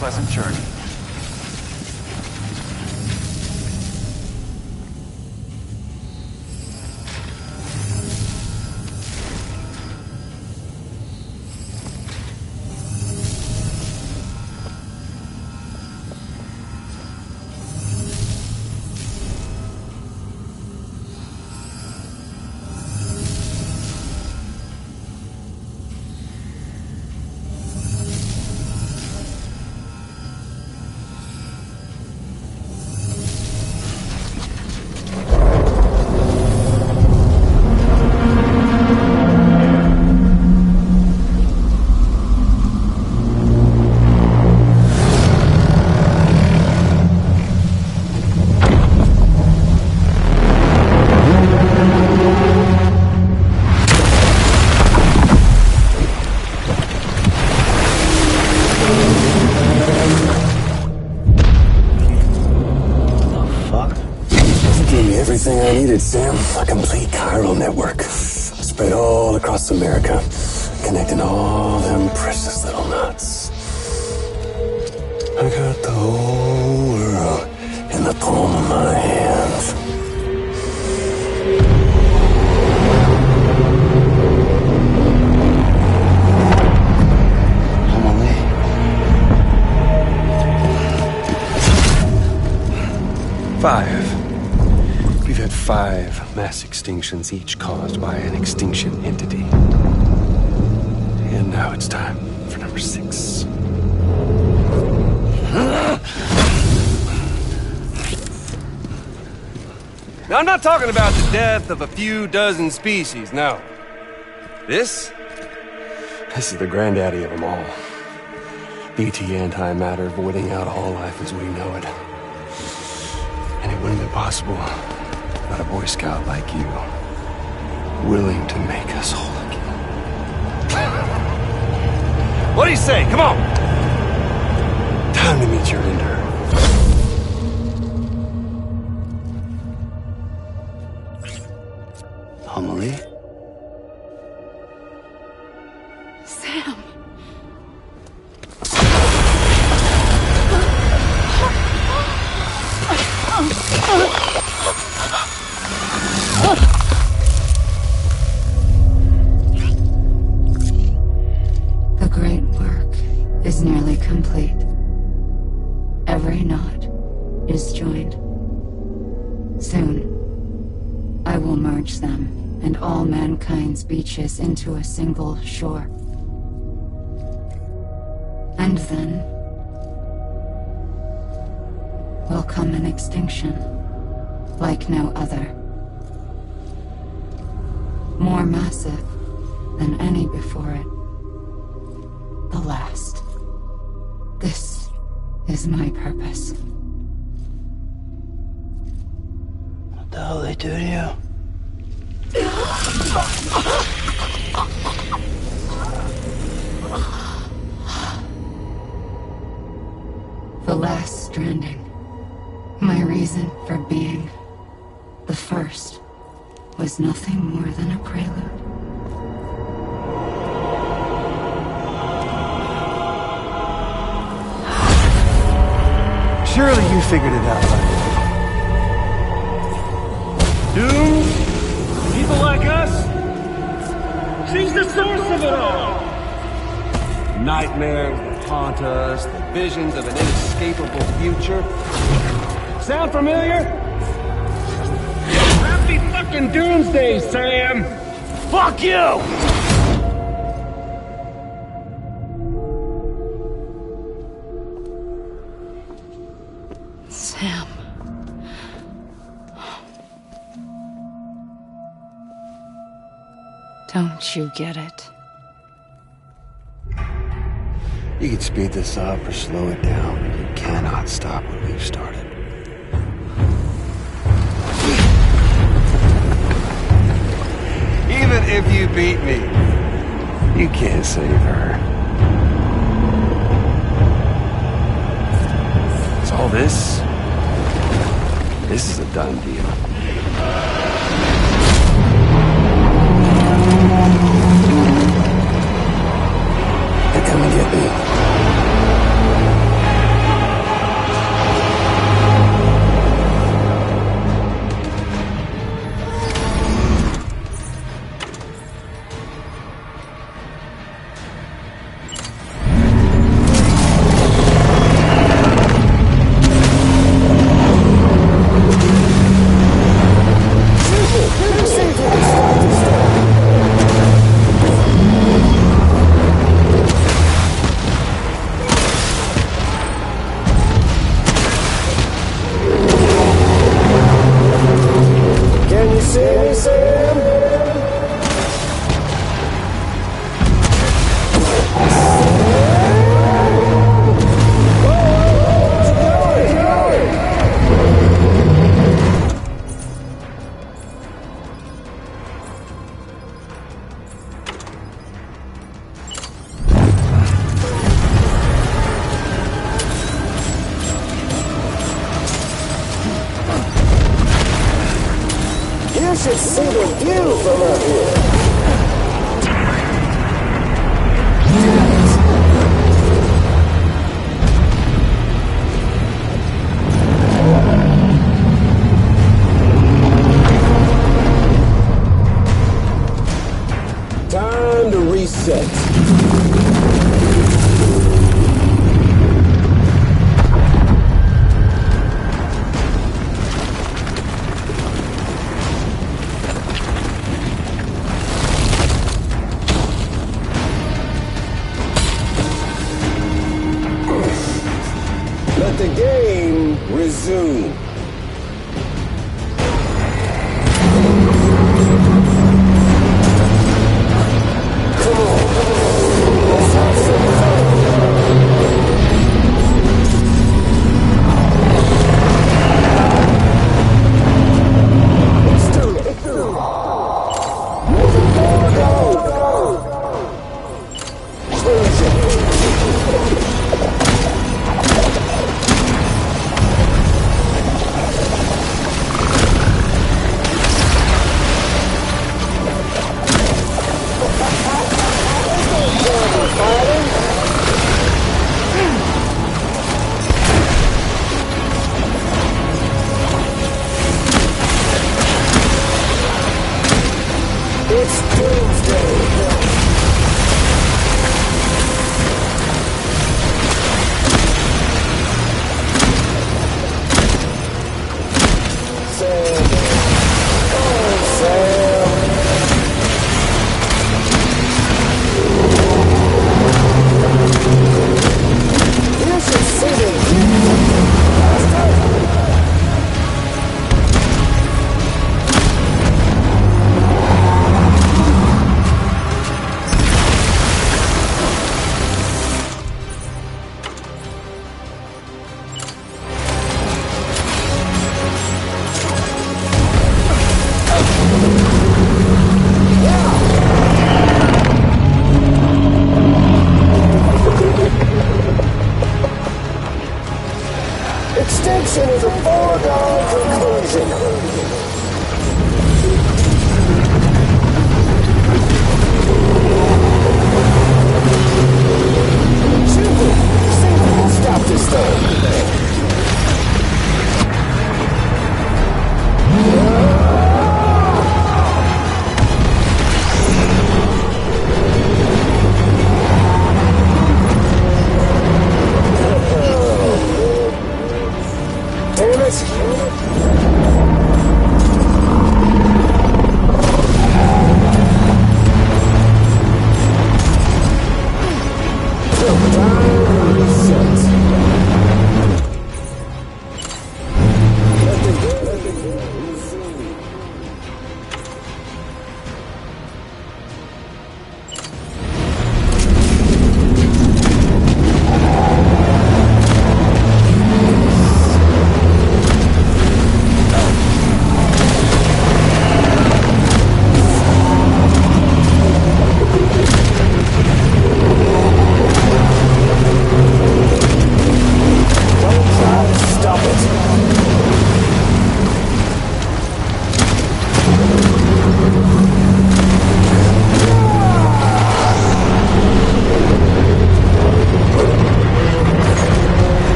pleasant journey. Everything I needed, Sam. A complete chiral network. Spread all across America. Connecting all them precious little knots. I got the whole world in the palm of my hand. Five. We've had 5 mass extinctions, each caused by an extinction entity. And now it's time for number 6. Now, I'm not talking about the death of a few dozen species, no. This is the granddaddy of them all. BT antimatter voiding out all life as we know it. And it wouldn't be possible without a Boy Scout like you, willing to make us whole again. What do you say? Come on! Time to meet your ender. Homily? Sam. The great work is nearly complete. Every knot is joined. Soon, I will merge them and all mankind's beaches into a single shore. And then will come an extinction like no other. More massive than any before it. The last. This is my purpose. What the hell they do to you? The last stranding. My reason for being. The first was nothing more than a prelude. Surely you figured it out by now. Doom? People like us? She's the source of it all! Nightmares that haunt us, the visions of an inescapable future. Sound familiar? Happy fucking doomsday, Sam! Fuck you! Sam. Don't you get it? You can speed this up or slow it down, but you cannot stop what we've started. Even if you beat me, you can't save her. So all this is a done deal. They're coming to get me. should see the view from up here. Time to reset. Let the game resume. Extinction is a foregone conclusion. Simple. Stop this thing.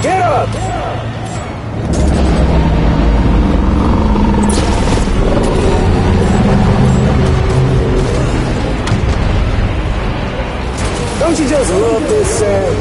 Damn it! Don't you just love this, Sam?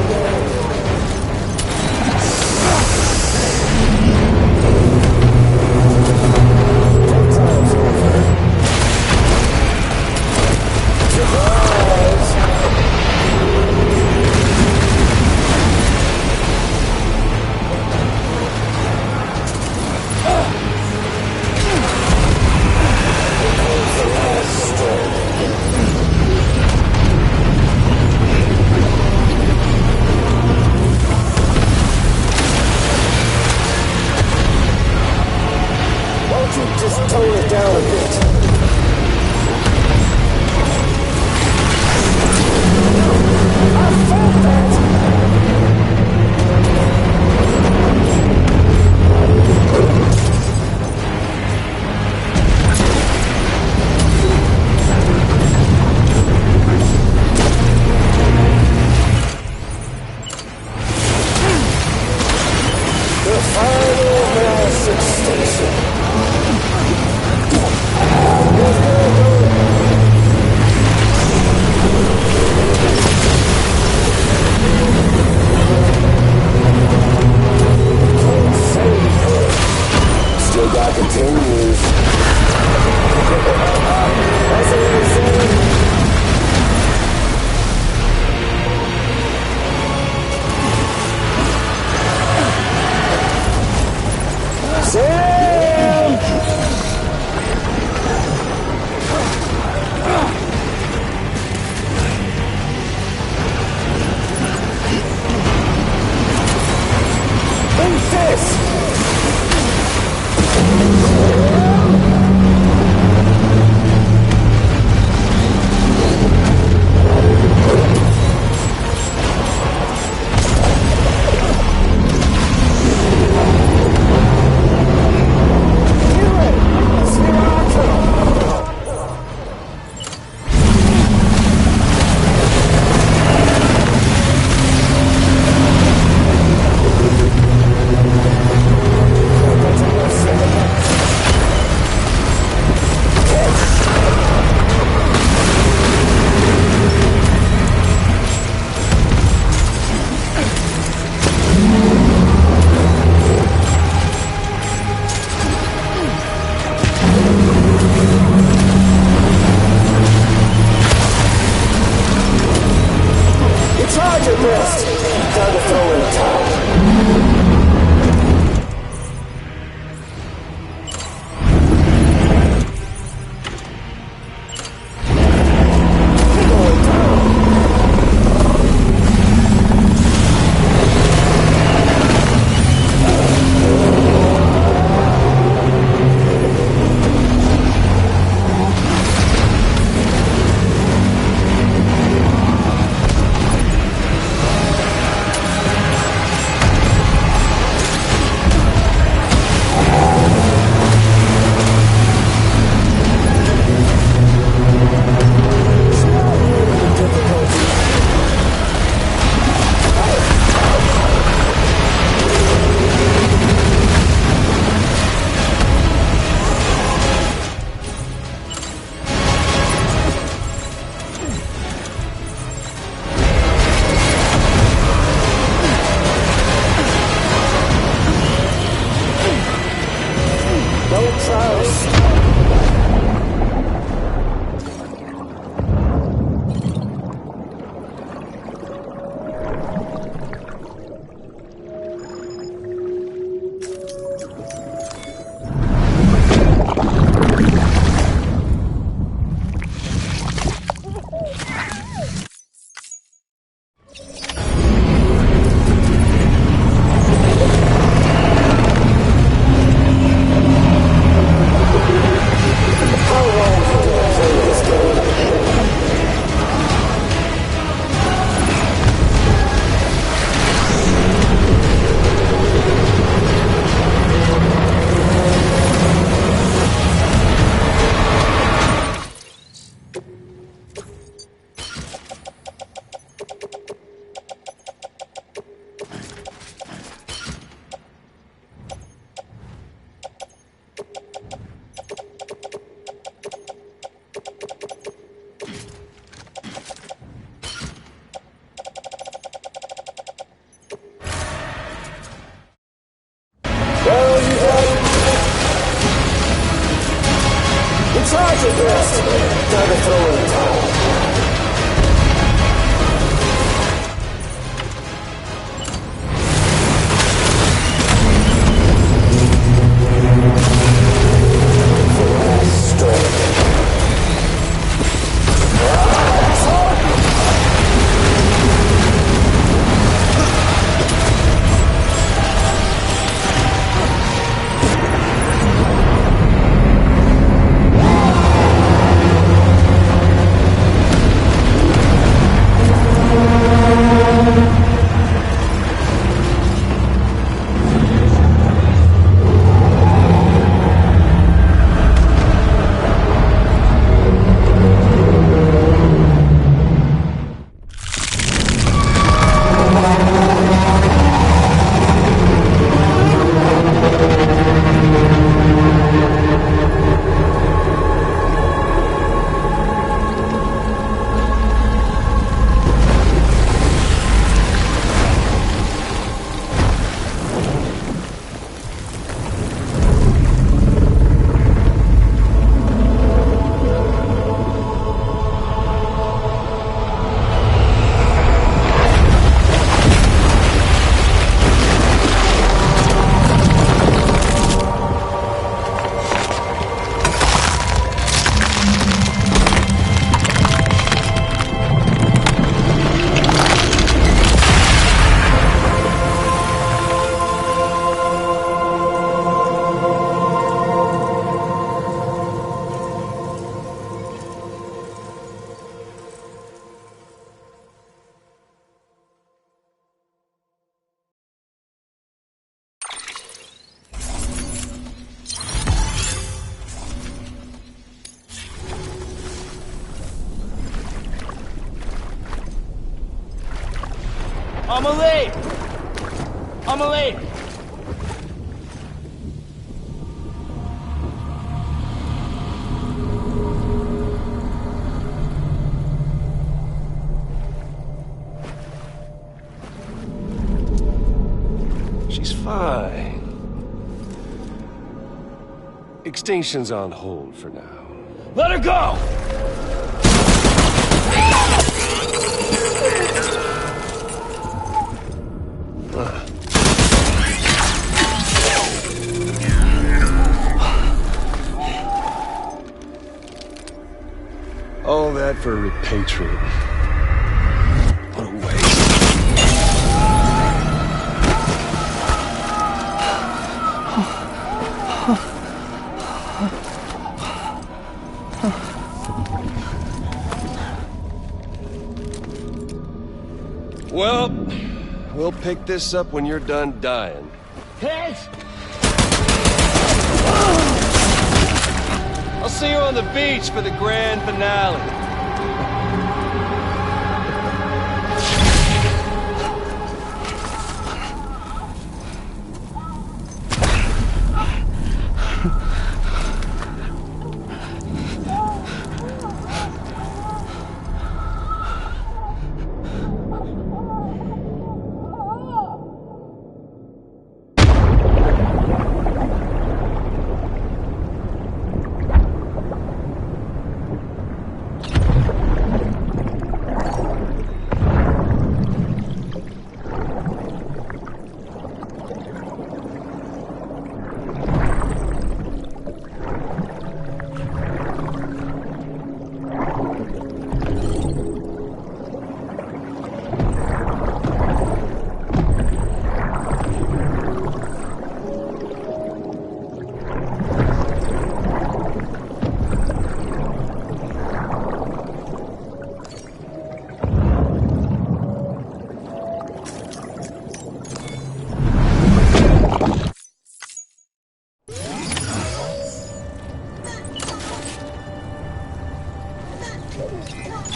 in charge of this. Time to throw in the towel. Amelie! She's fine. Extinction's on hold for now. Let her go! All that for repatriating. What a waste. Well, we'll pick this up when you're done dying. Heads! I'll see you on the beach for the grand finale.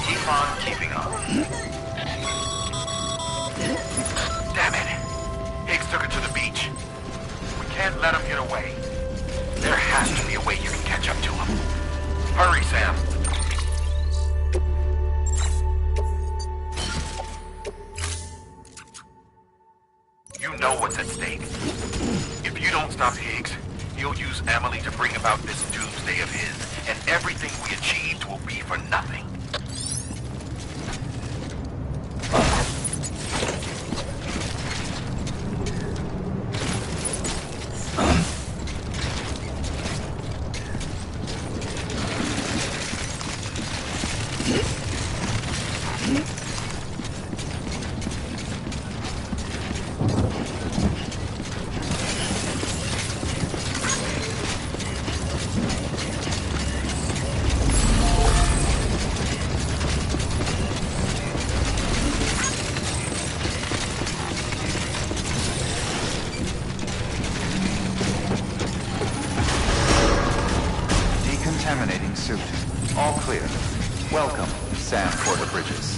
Keep on keeping on. Damn it! Higgs took it to the beach. We can't let him get away. There has to be a way you can catch up to him. Hurry, Sam. You know what's at stake. If you don't stop Higgs, he'll use Emily to bring about this doomsday of his, and every everything we achieved will be for nothing. Decontaminating suit. All clear. Welcome, Sam Porter Bridges.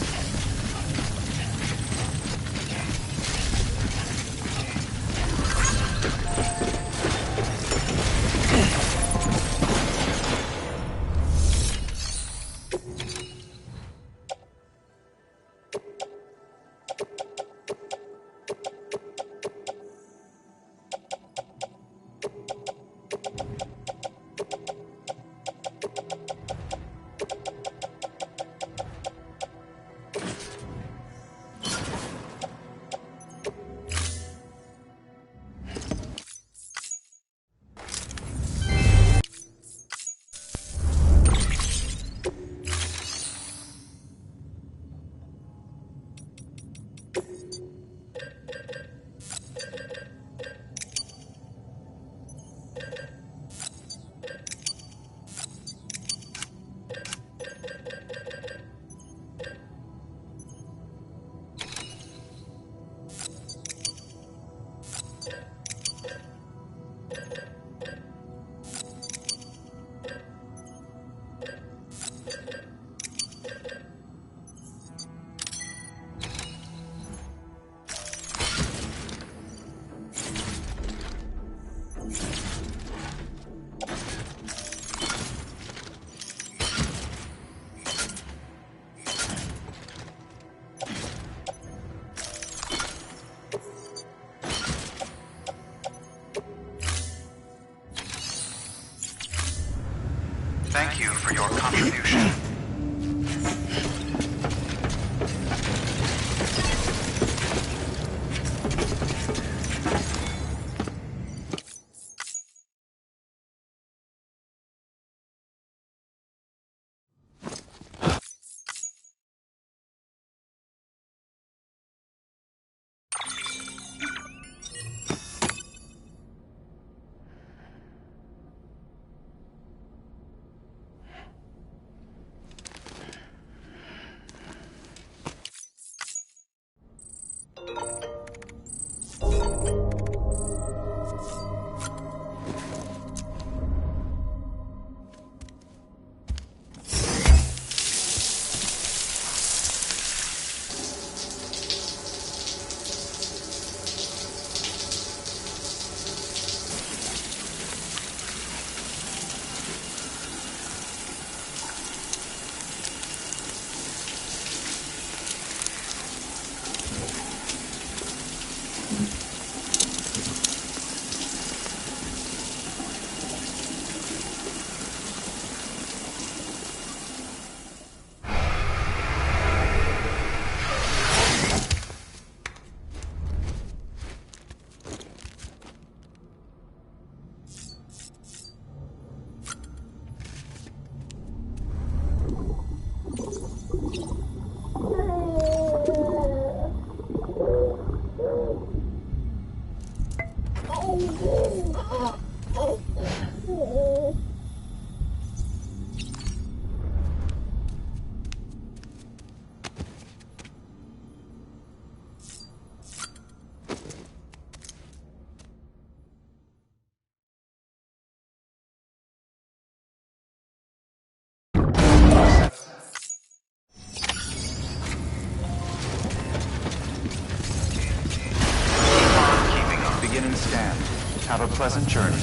Thank you for your contribution. Beginning scan. Have a pleasant journey.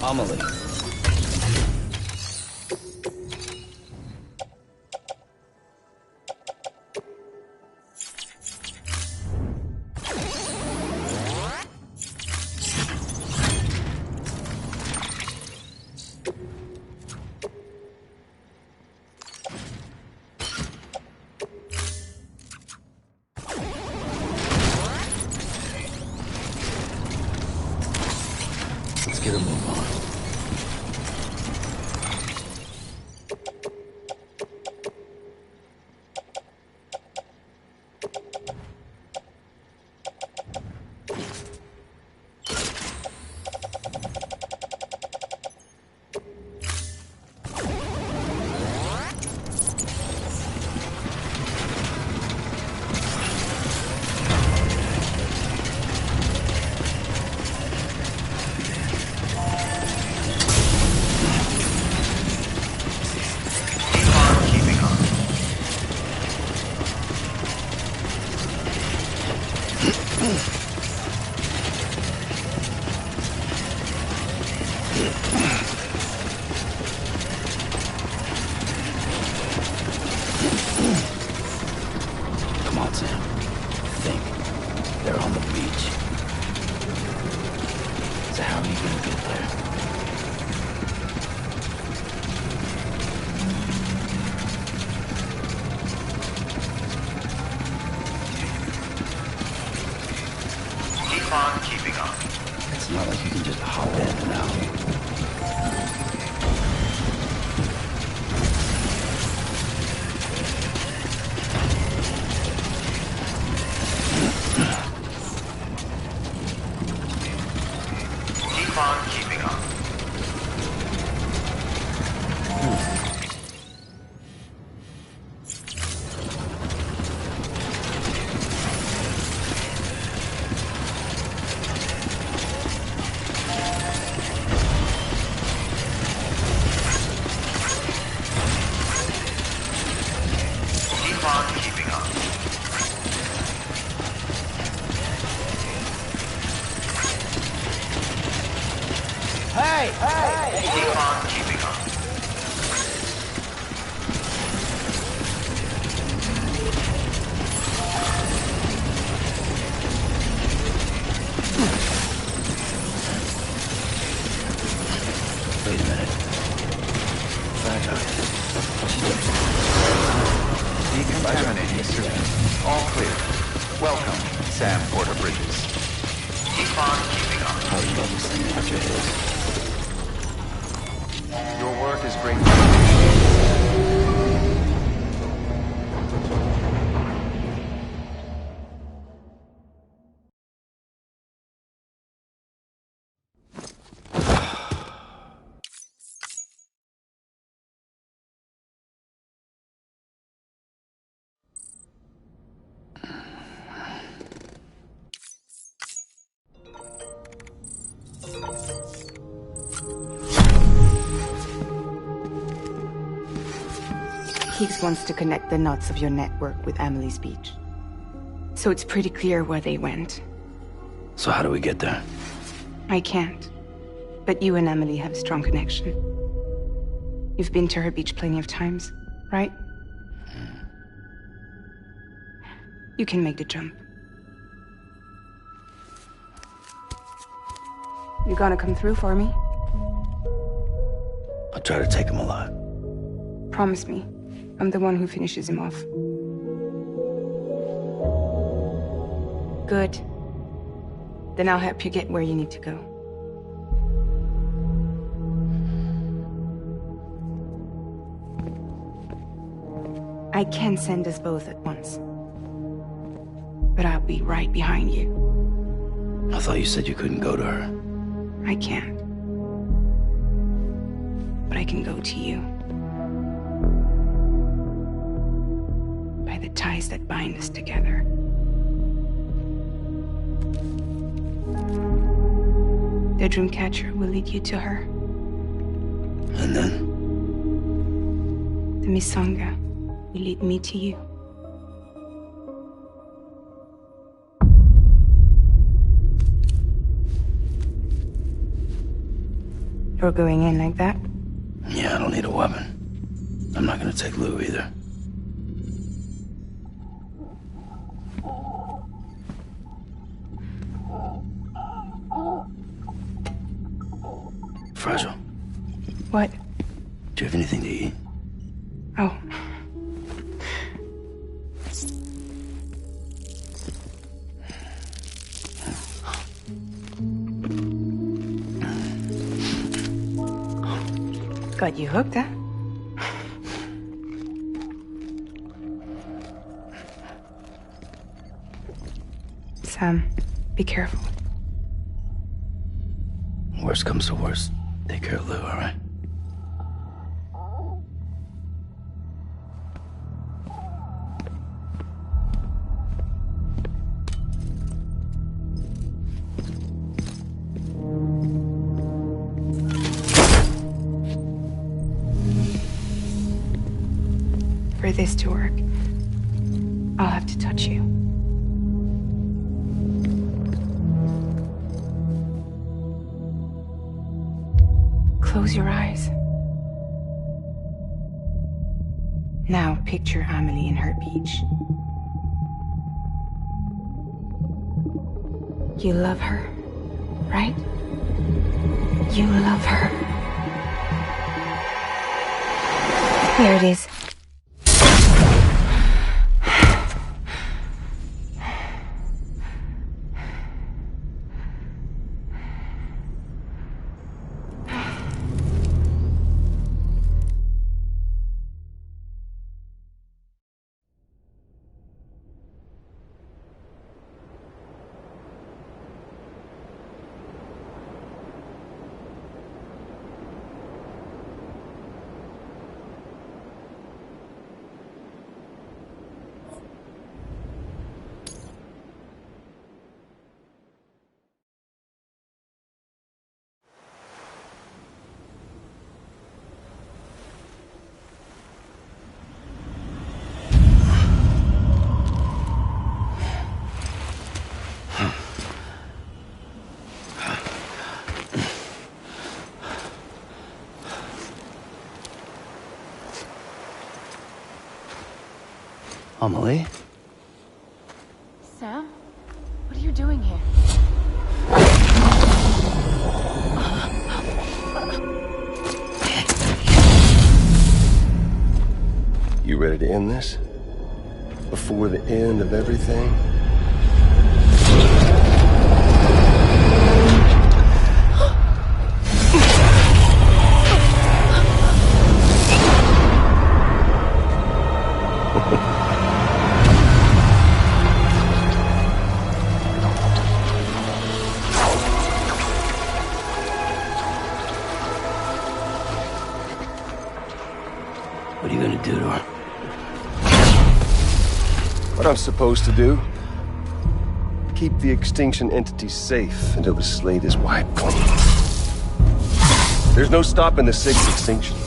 Amelie. Let's get a move on. Come on, Sam. Think. They're on the beach. So how are you gonna get there? Keep on keeping up. It's not like you can just hop in and out. Keep on keeping up. Keep on keeping up. Hey! Keep on keeping up. Wait a minute. Fragile. Decontaminating. All clear. Welcome, Sam Porter Bridges. Keep on keeping up. How do you love this thing after this? Your work is great. Higgs wants to connect the knots of your network with Amelie's beach. So it's pretty clear where they went. So how do we get there? I can't. But you and Amelie have a strong connection. You've been to her beach plenty of times, right? You can make the jump. You gonna come through for me? I'll try to take him alive. Promise me. I'm the one who finishes him off. Good. Then I'll help you get where you need to go. I can send us both at once. But I'll be right behind you. I thought you said you couldn't go to her. I can't. But I can go to you. By the ties that bind us together. The Dreamcatcher will lead you to her. And then? The Misanga will lead me to you. You're going in like that? Yeah, I don't need a weapon. I'm not gonna take Lou either. Fragile. What? Do you have anything to eat? Oh. Got you hooked, huh? Sam, be careful. Worst comes to worst. Take care of Lou, all right? For this to work, I'll have to touch you. Close your eyes. Now picture Amelie in her beach. You love her, right? You love her. Here it is. Amelie? Sam? What are you doing here? You ready to end this? Before the end of everything? What are you gonna do to her? What I'm supposed to do? Keep the extinction entity safe until the slate is wiped clean. There's no stopping the sixth extinction.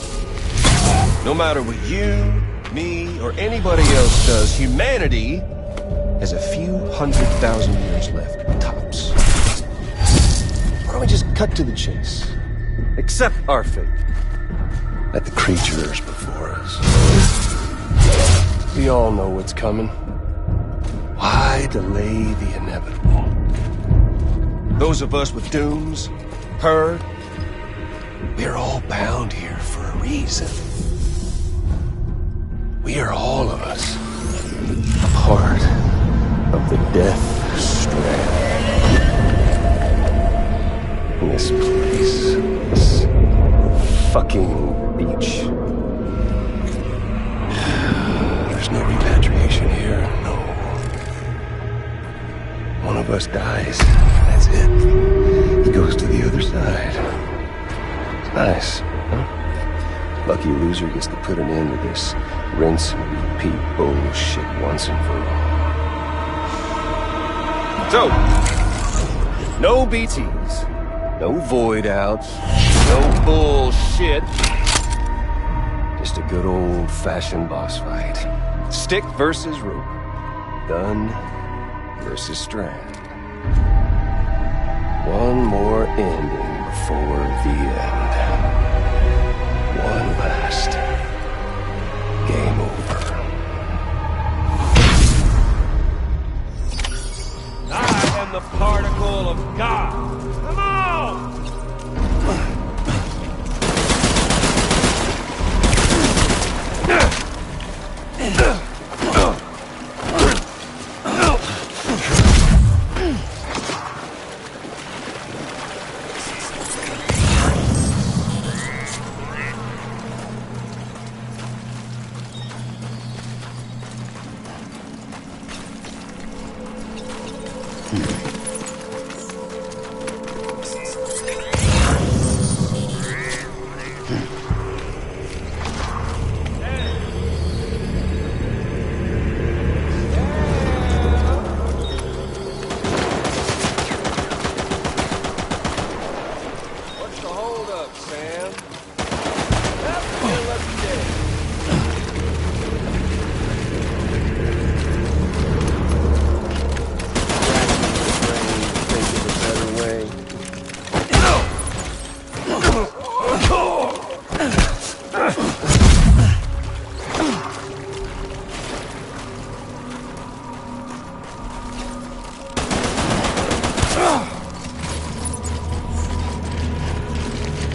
No matter what you, me, or anybody else does, humanity has a few 100,000 years left, tops. Why don't we just cut to the chase? Accept our fate. Let the creatures before us. We all know what's coming. Why delay the inevitable? Those of us with dooms, her, we're all bound here for a reason. We are all of us a part of the Death Strand. In this place, this fucking beach. There's no repatriation here, no. One of us dies, that's it. He goes to the other side. It's nice, huh? Lucky loser gets to put an end to this rinse and repeat bullshit once and for all. So, no BTs, no void outs, no bullshit. Just a good old-fashioned boss fight. Stick versus rope. Gun versus strand. One more ending before the end. One last game over. I am the particle of God. Come on!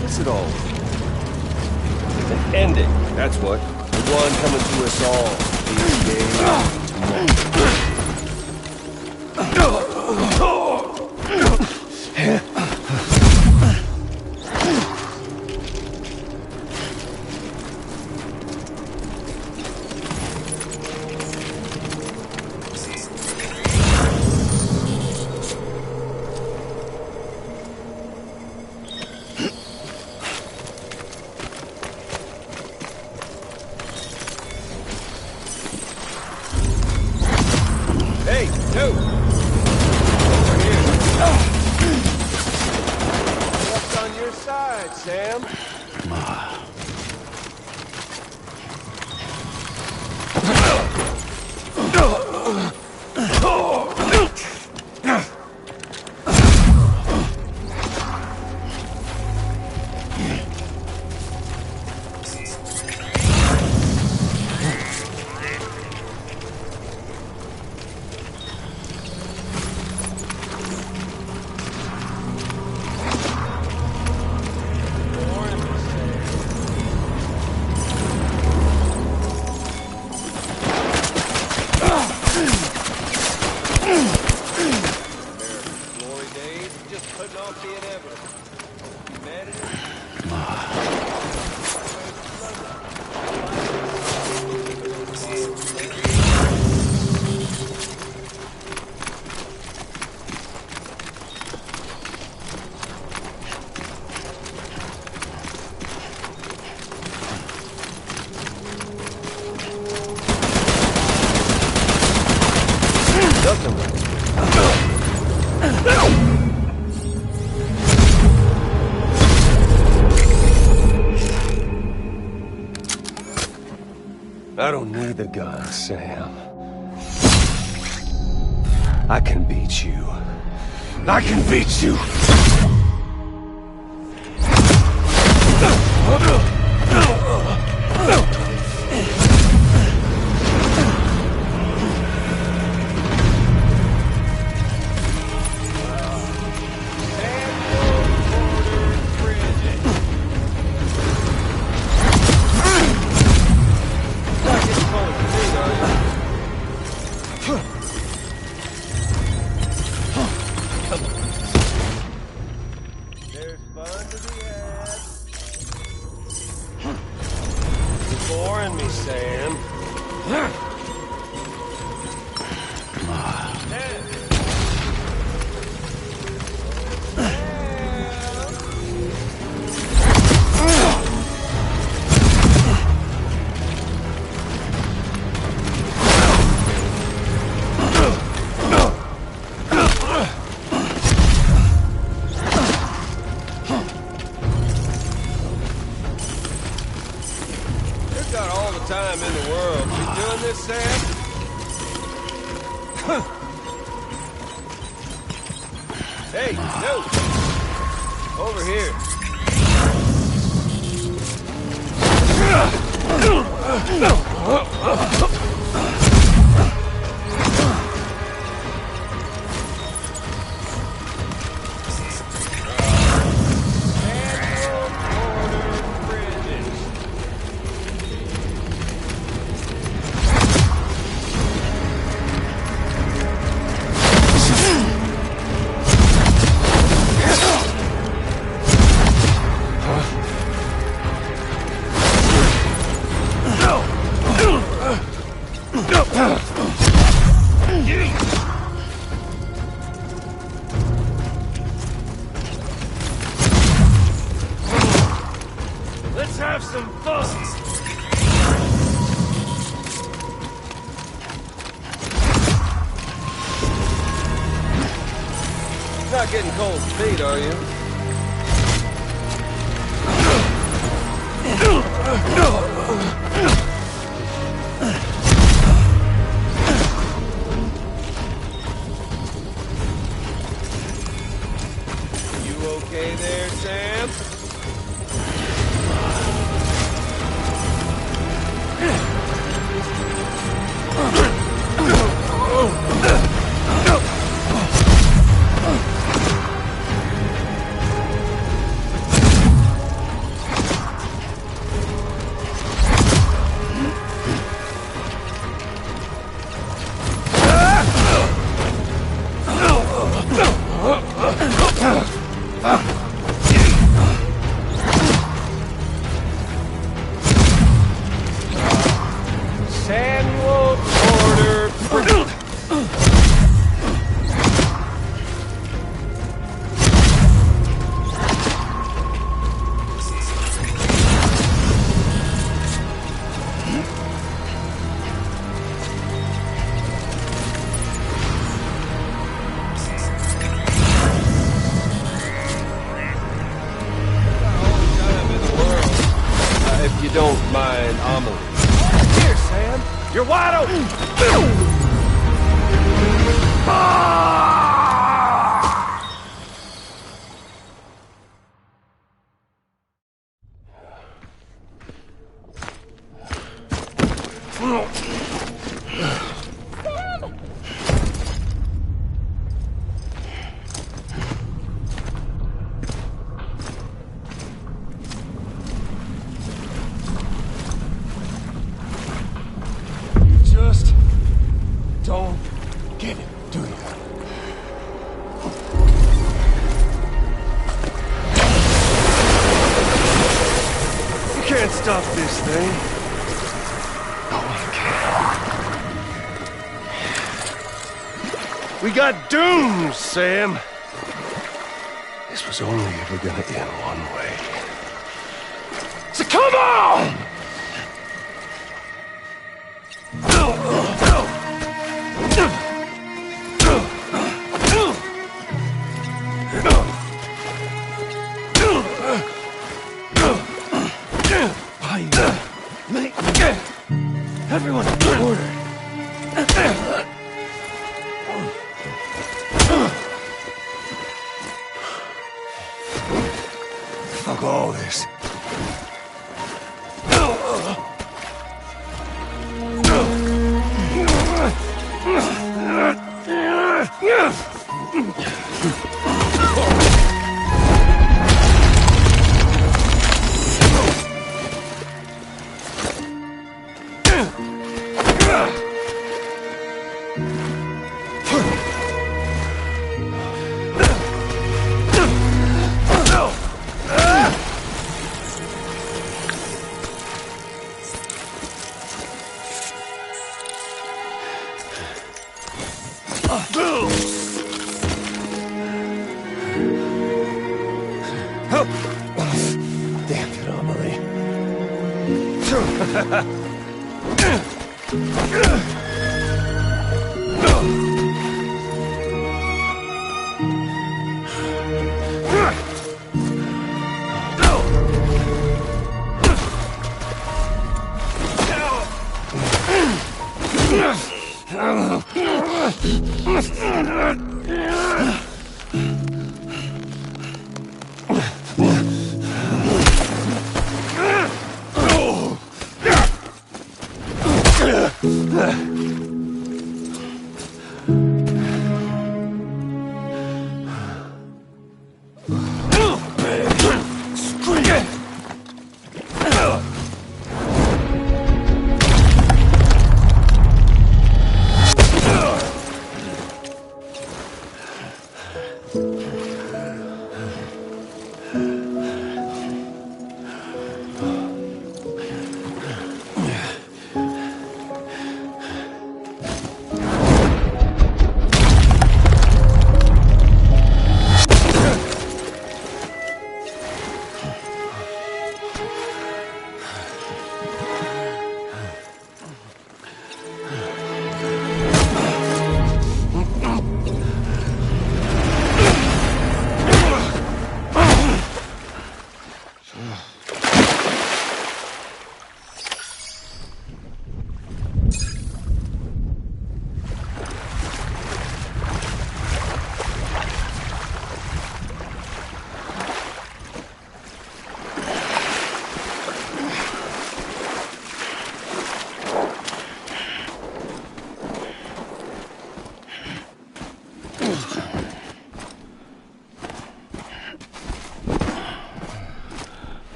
What's it all? An ending, that's what. The one coming to us all. These days. Hey, no! Over here. What's on your side, Sam? Glory days, just putting off the inevitable. Humanity. Nothing. I don't need the gun, Sam. I can beat you. I can beat you! There's fun to be had. Hey, no! Over here. Let's have some fun! Not getting cold feet, are you? You okay there, Sam? Samuel Porter. If you don't mind, Amelie. Here, Sam. You're wide open. Just don't get it, do you? You can't stop this thing. No one can. We got doomed, Sam. This was only ever gonna end one way. So come on! Everyone in order. Fuck all this. Help! Damn it, Amelie.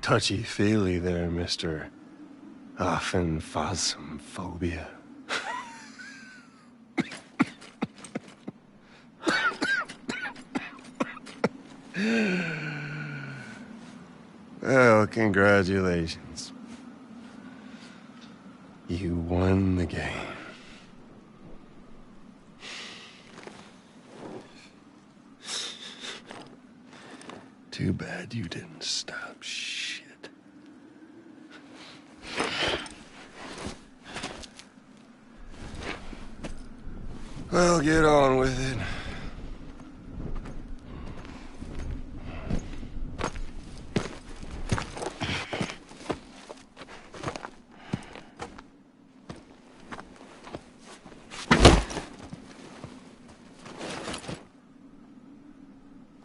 Touchy-feely there, Mr. Phasmophobia. Well, congratulations. You won the game. Too bad you didn't stop shit. Well, get on with it.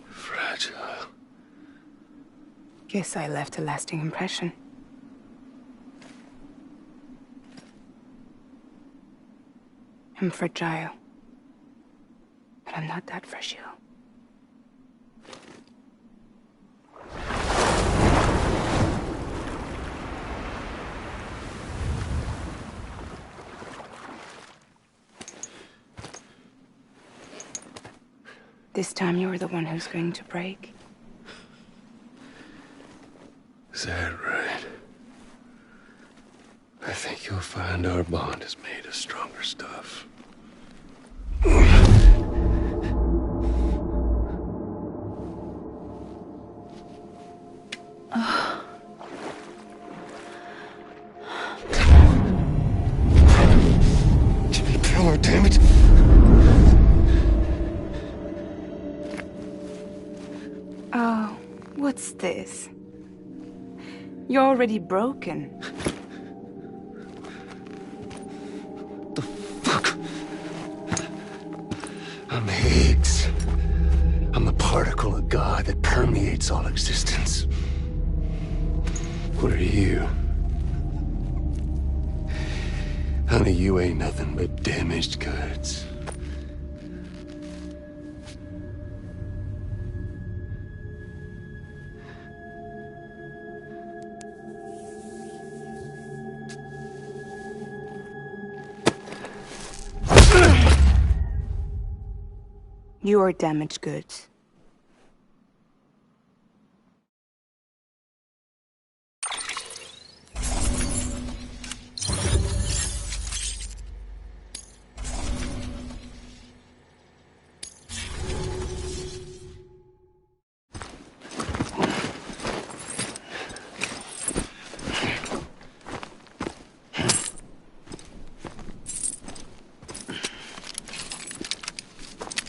Fragile. Guess I left a lasting impression. I'm fragile. But I'm not that fragile. This time you're the one who's going to break. Is that right? I think you'll find our bond is made of stronger stuff. Jimmy Pillar, damn it! Oh, what's this? You're already broken. The fuck? I'm Higgs. I'm the particle of God that permeates all existence. What are you? Honey, you ain't nothing but damaged goods. You are damaged goods.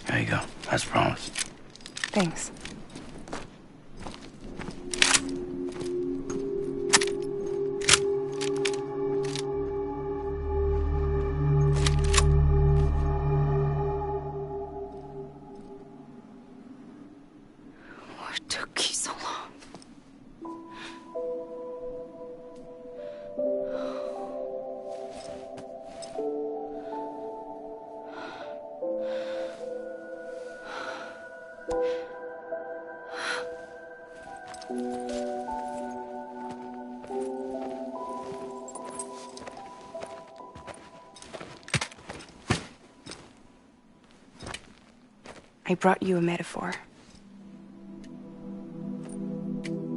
There you go, as promised. I brought you a metaphor.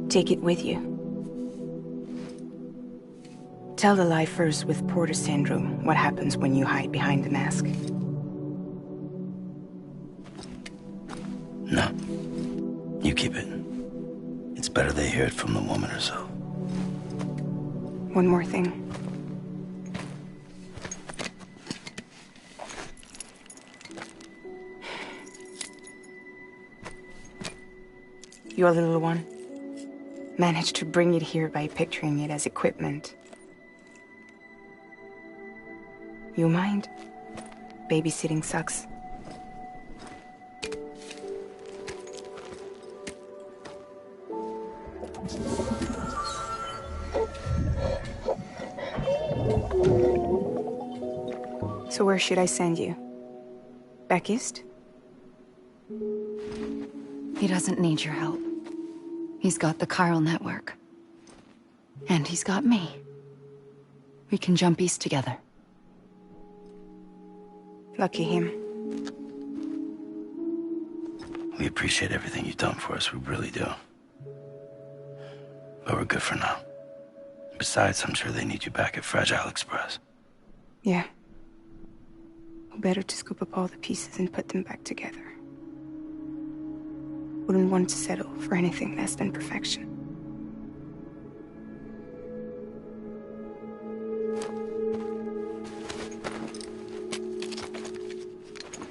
Take it with you. Tell the lifers with Porter syndrome what happens when you hide behind the mask. No. You keep it. It's better they hear it from the woman herself. One more thing. Your little one managed to bring it here by picturing it as equipment. You mind? Babysitting sucks. So where should I send you? Back east? He doesn't need your help. He's got the chiral network. And he's got me. We can jump east together. Lucky him. We appreciate everything you've done for us, we really do. But we're good for now. Besides, I'm sure they need you back at Fragile Express. Yeah. Better to scoop up all the pieces and put them back together. Wouldn't want to settle for anything less than perfection.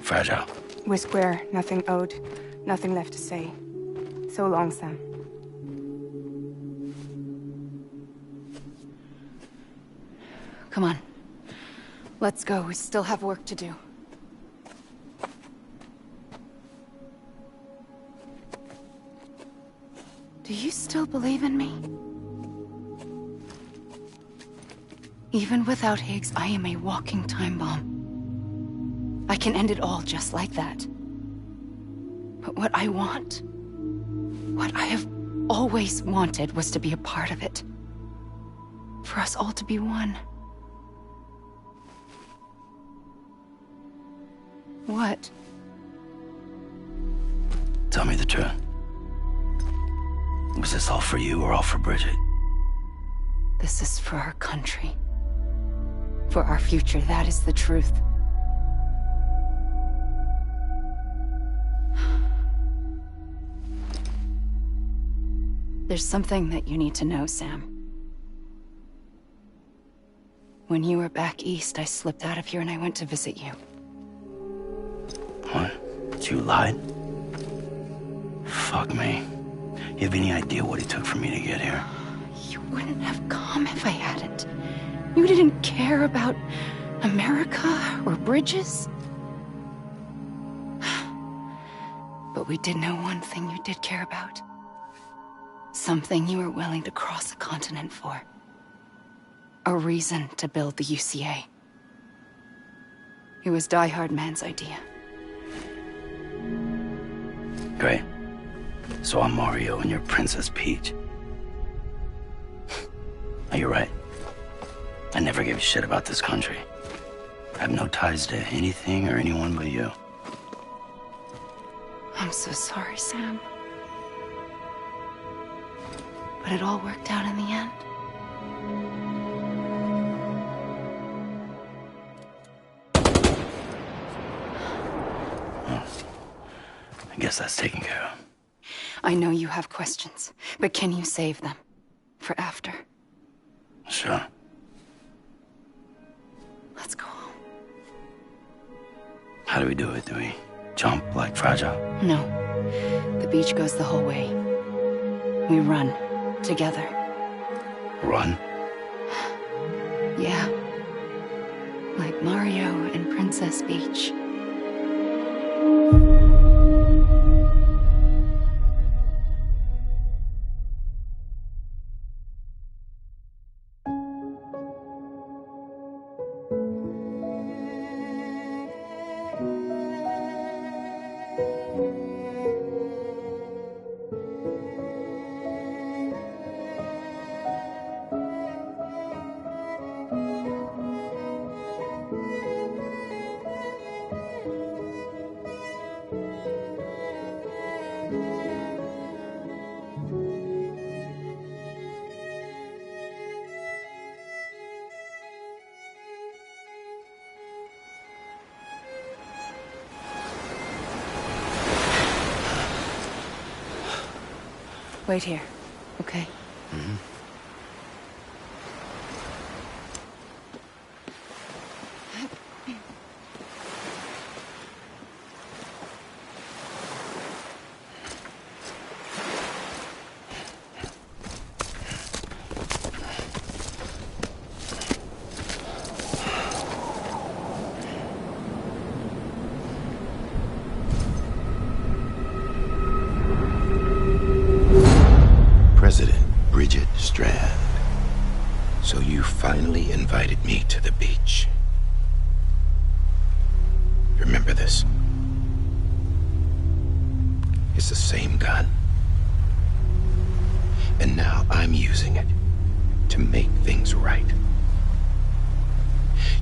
Fragile. We're square, nothing owed, nothing left to say. So long, Sam. Come on. Let's go. We still have work to do. Do you still believe in me? Even without Higgs, I am a walking time bomb. I can end it all just like that. But what I want, what I have always wanted, was to be a part of it. For us all to be one. What? Tell me the truth. Was this all for you or all for Bridget? This is for our country. For our future, that is the truth. There's something that you need to know, Sam. When you were back east, I slipped out of here and I went to visit you. What? You lied? Fuck me. You have any idea what it took for me to get here? You wouldn't have come if I hadn't. You didn't care about America or bridges. But we did know one thing you did care about. Something you were willing to cross a continent for. A reason to build the UCA. It was Die Hard Man's idea. Great. So I'm Mario and you're Princess Peach. Oh, you're right. I never gave a shit about this country. I have no ties to anything or anyone but you. I'm so sorry, Sam. But it all worked out in the end. Well, I guess that's taken care of. I know you have questions, but can you save them? For after? Sure. Let's go home. How do we do it? Do we jump like Fragile? No. The beach goes the whole way. We run. Together. Run? Yeah. Like Mario and Princess Peach. Wait here, okay? Mm-hmm. So you finally invited me to the beach. Remember this? It's the same gun. And now I'm using it to make things right.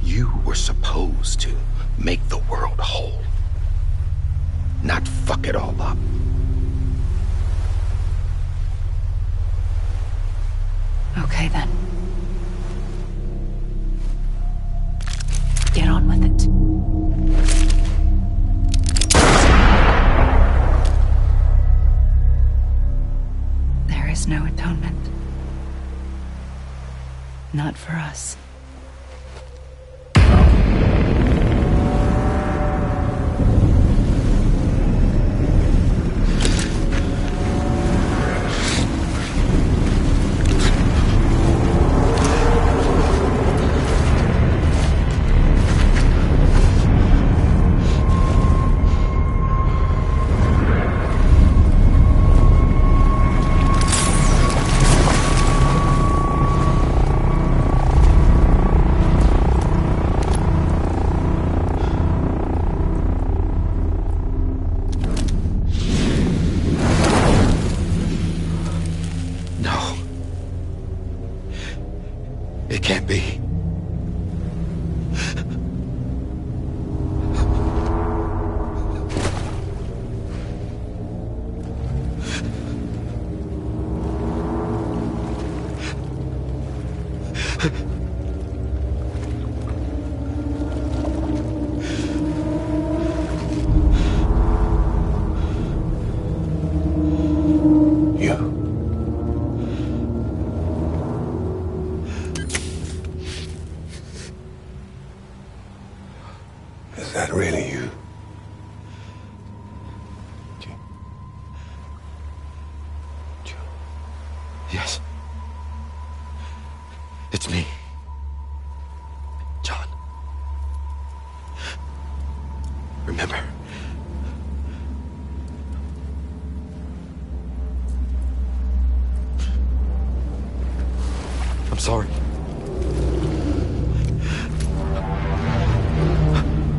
You were supposed to make the world whole, not fuck it all up. Okay, then. Get on with it. There is no atonement. Not for us. It can't be. Is that really you? Yes. It's me. John. Remember? I'm sorry.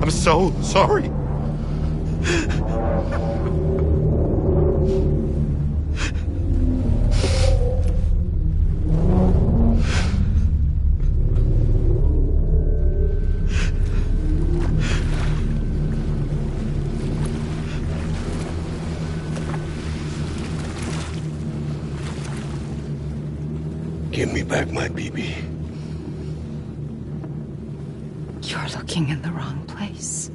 I'm so sorry. Give me back my BB. You're looking in the wrong place.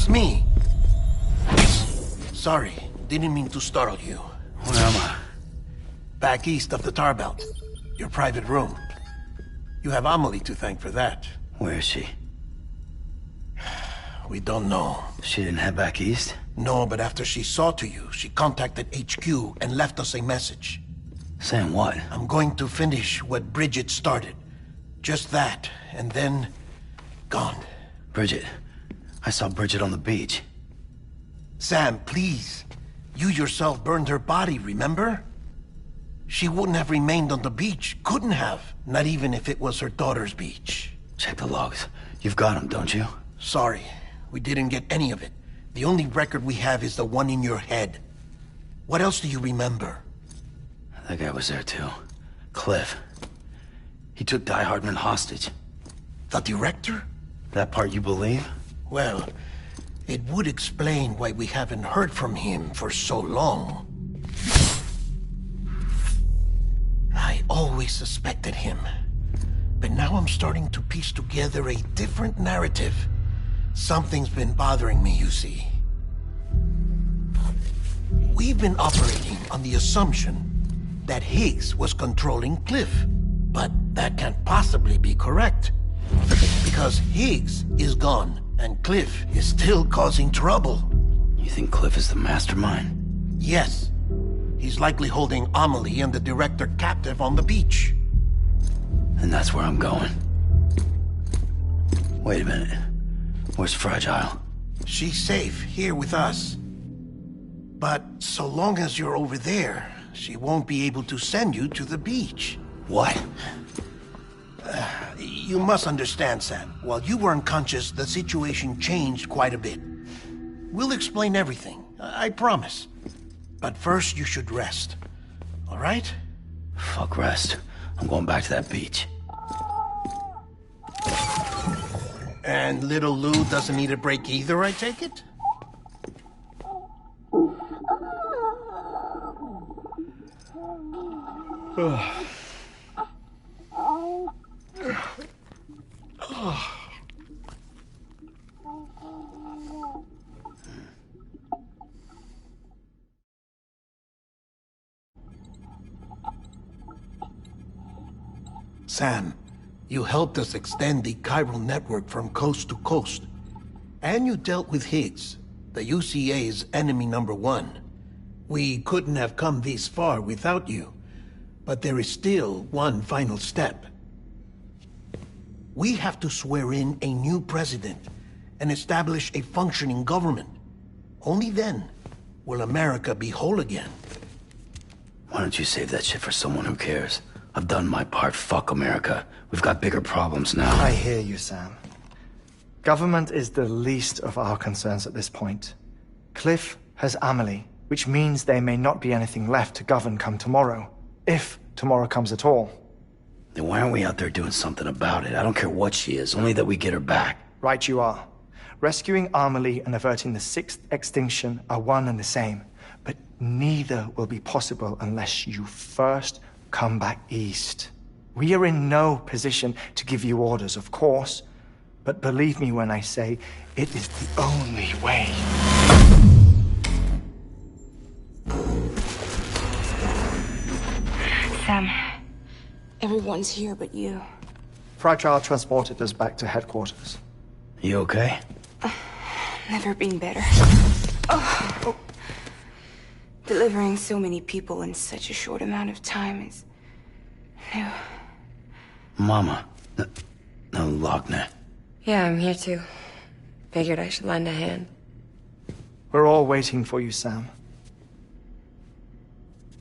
It's me. Sorry, didn't mean to startle you. Where am I? Back east of the tar belt. Your private room. You have Amelie to thank for that. Where is she? We don't know. She didn't head back east? No, but after she saw to you, she contacted HQ and left us a message. Saying what? I'm going to finish what Bridget started. Just that, and then... gone. Bridget. I saw Bridget on the beach. Sam, please. You yourself burned her body, remember? She wouldn't have remained on the beach. Couldn't have. Not even if it was her daughter's beach. Check the logs. You've got them, don't you? Sorry. We didn't get any of it. The only record we have is the one in your head. What else do you remember? That guy was there too. Cliff. He took Die Hardman hostage. The director? That part you believe? Well, it would explain why we haven't heard from him for so long. I always suspected him. But now I'm starting to piece together a different narrative. Something's been bothering me, you see. We've been operating on the assumption that Higgs was controlling Cliff. But that can't possibly be correct. Because Higgs is gone, and Cliff is still causing trouble. You think Cliff is the mastermind? Yes. He's likely holding Amelie and the director captive on the beach. And that's where I'm going. Wait a minute. Where's Fragile? She's safe here with us. But so long as you're over there, she won't be able to send you to the beach. What? You must understand, Sam. While you were unconscious, the situation changed quite a bit. We'll explain everything, I promise. But first, you should rest. All right? Fuck rest. I'm going back to that beach. And little Lou doesn't need a break either, I take it? Sam, you helped us extend the chiral network from coast to coast. And you dealt with Higgs, the UCA's enemy #1. We couldn't have come this far without you. But there is still one final step. We have to swear in a new president and establish a functioning government. Only then will America be whole again. Why don't you save that shit for someone who cares? I've done my part. Fuck America. We've got bigger problems now. I hear you, Sam. Government is the least of our concerns at this point. Cliff has Amelie, which means there may not be anything left to govern come tomorrow. If tomorrow comes at all. Then why aren't we out there doing something about it? I don't care what she is, only that we get her back. Right you are. Rescuing Amelie and averting the 6th extinction are one and the same. But neither will be possible unless you first come back east. We are in no position to give you orders, of course. But believe me when I say, it is the only way. Sam, everyone's here but you. Fragile transported us back to headquarters. You okay? Never been better. Oh. Delivering so many people in such a short amount of time is new. Mama. No, Lochner. Yeah, I'm here too. Figured I should lend a hand. We're all waiting for you, Sam.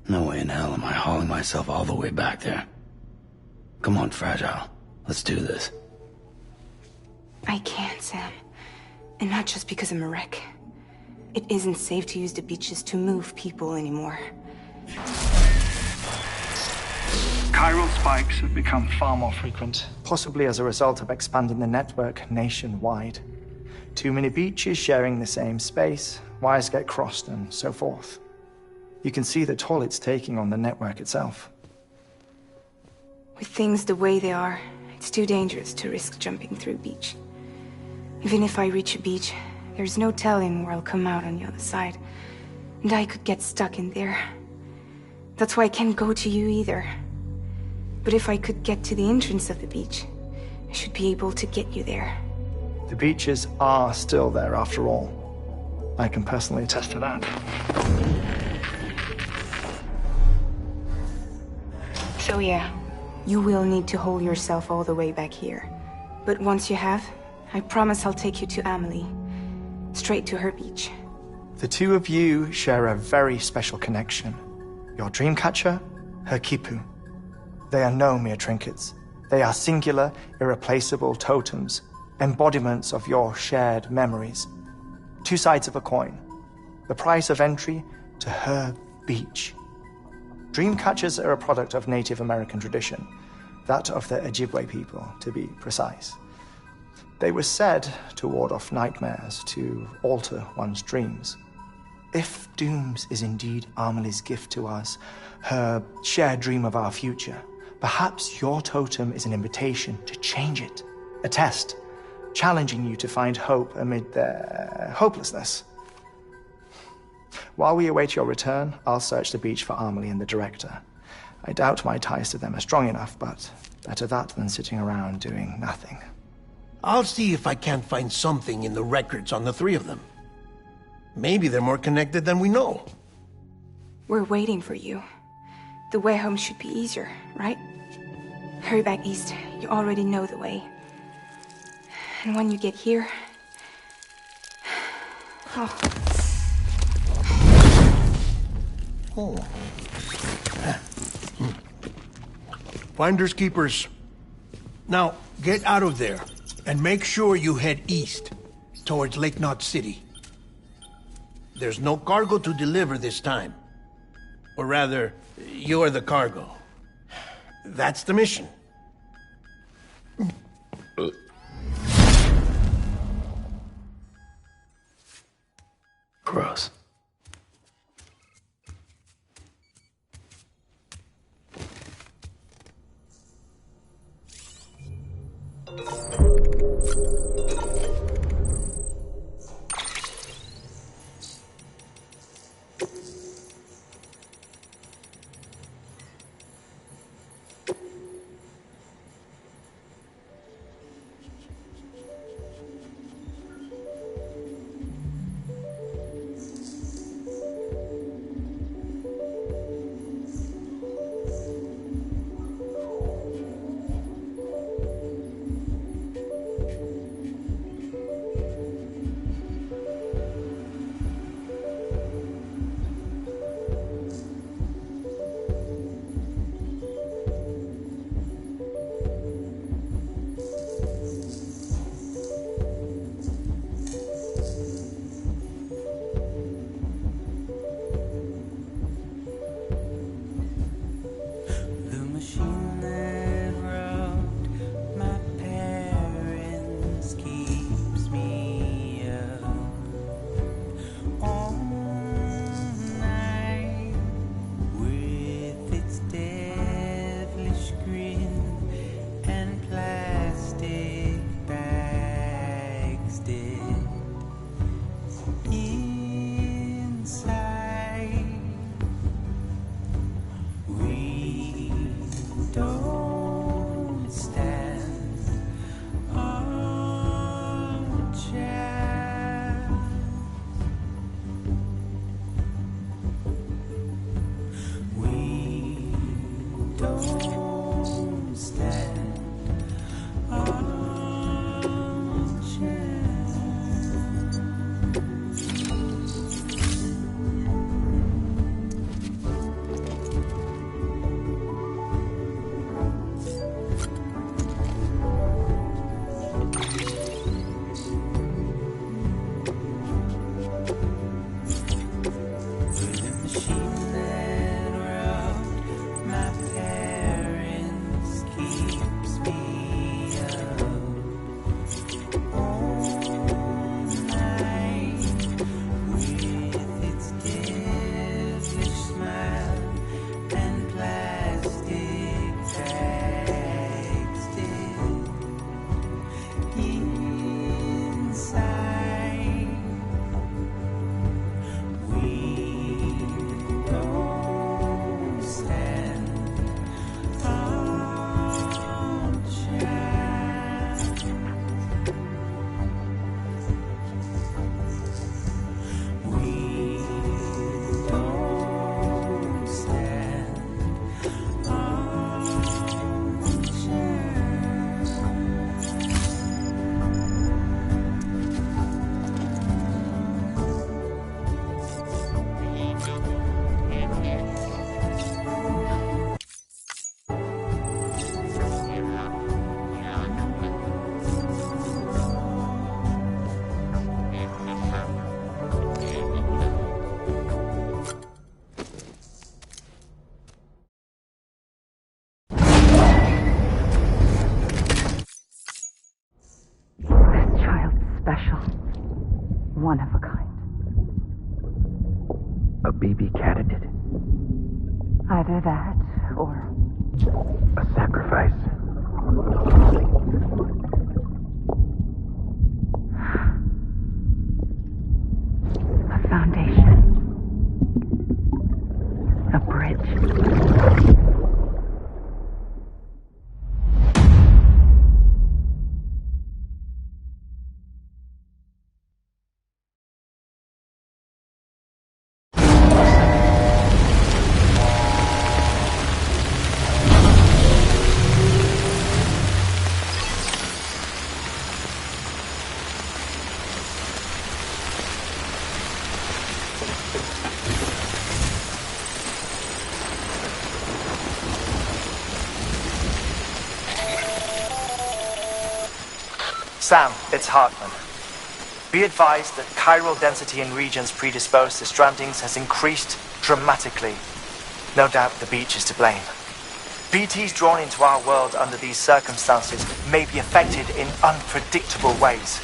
No way in hell am I hauling myself all the way back there. Come on, Fragile. Let's do this. I can't, Sam. And not just because I'm a wreck. It isn't safe to use the beaches to move people anymore. Chiral spikes have become far more frequent. Possibly as a result of expanding the network nationwide. Too many beaches sharing the same space, wires get crossed, and so forth. You can see the toll it's taking on the network itself. With things the way they are, it's too dangerous to risk jumping through a beach. Even if I reach a beach, There's no telling where I'll come out on the other side. And I could get stuck in there. That's why I can't go to you either. But if I could get to the entrance of the beach, I should be able to get you there. The beaches are still there after all. I can personally attest to that. So yeah, you will need to hold yourself all the way back here. But once you have, I promise I'll take you to Amelie. Straight to her beach. The two of you share a very special connection. Your dreamcatcher, her quipu. They are no mere trinkets. They are singular, irreplaceable totems, embodiments of your shared memories. Two sides of a coin. The price of entry to her beach. Dreamcatchers are a product of Native American tradition, that of the Ojibwe people, to be precise. They were said to ward off nightmares, to alter one's dreams. If Dooms is indeed Amelie's gift to us, her shared dream of our future, perhaps your totem is an invitation to change it. A test, challenging you to find hope amid their hopelessness. While we await your return, I'll search the beach for Amelie and the director. I doubt my ties to them are strong enough, but better that than sitting around doing nothing. I'll see if I can't find something in the records on the three of them. Maybe they're more connected than we know. We're waiting for you. The way home should be easier, right? Hurry back east. You already know the way. And when you get here... Oh. Finders keepers. Now, get out of there. And make sure you head east, towards Lake Knot City. There's no cargo to deliver this time. Or rather, you're the cargo. That's the mission. Gross. One of a kind. A baby candidate? Either that, or... a sacrifice. A foundation. A bridge. Sam, it's Hartman. Be advised that chiral density in regions predisposed to strandings has increased dramatically. No doubt the beach is to blame. BTs drawn into our world under these circumstances may be affected in unpredictable ways.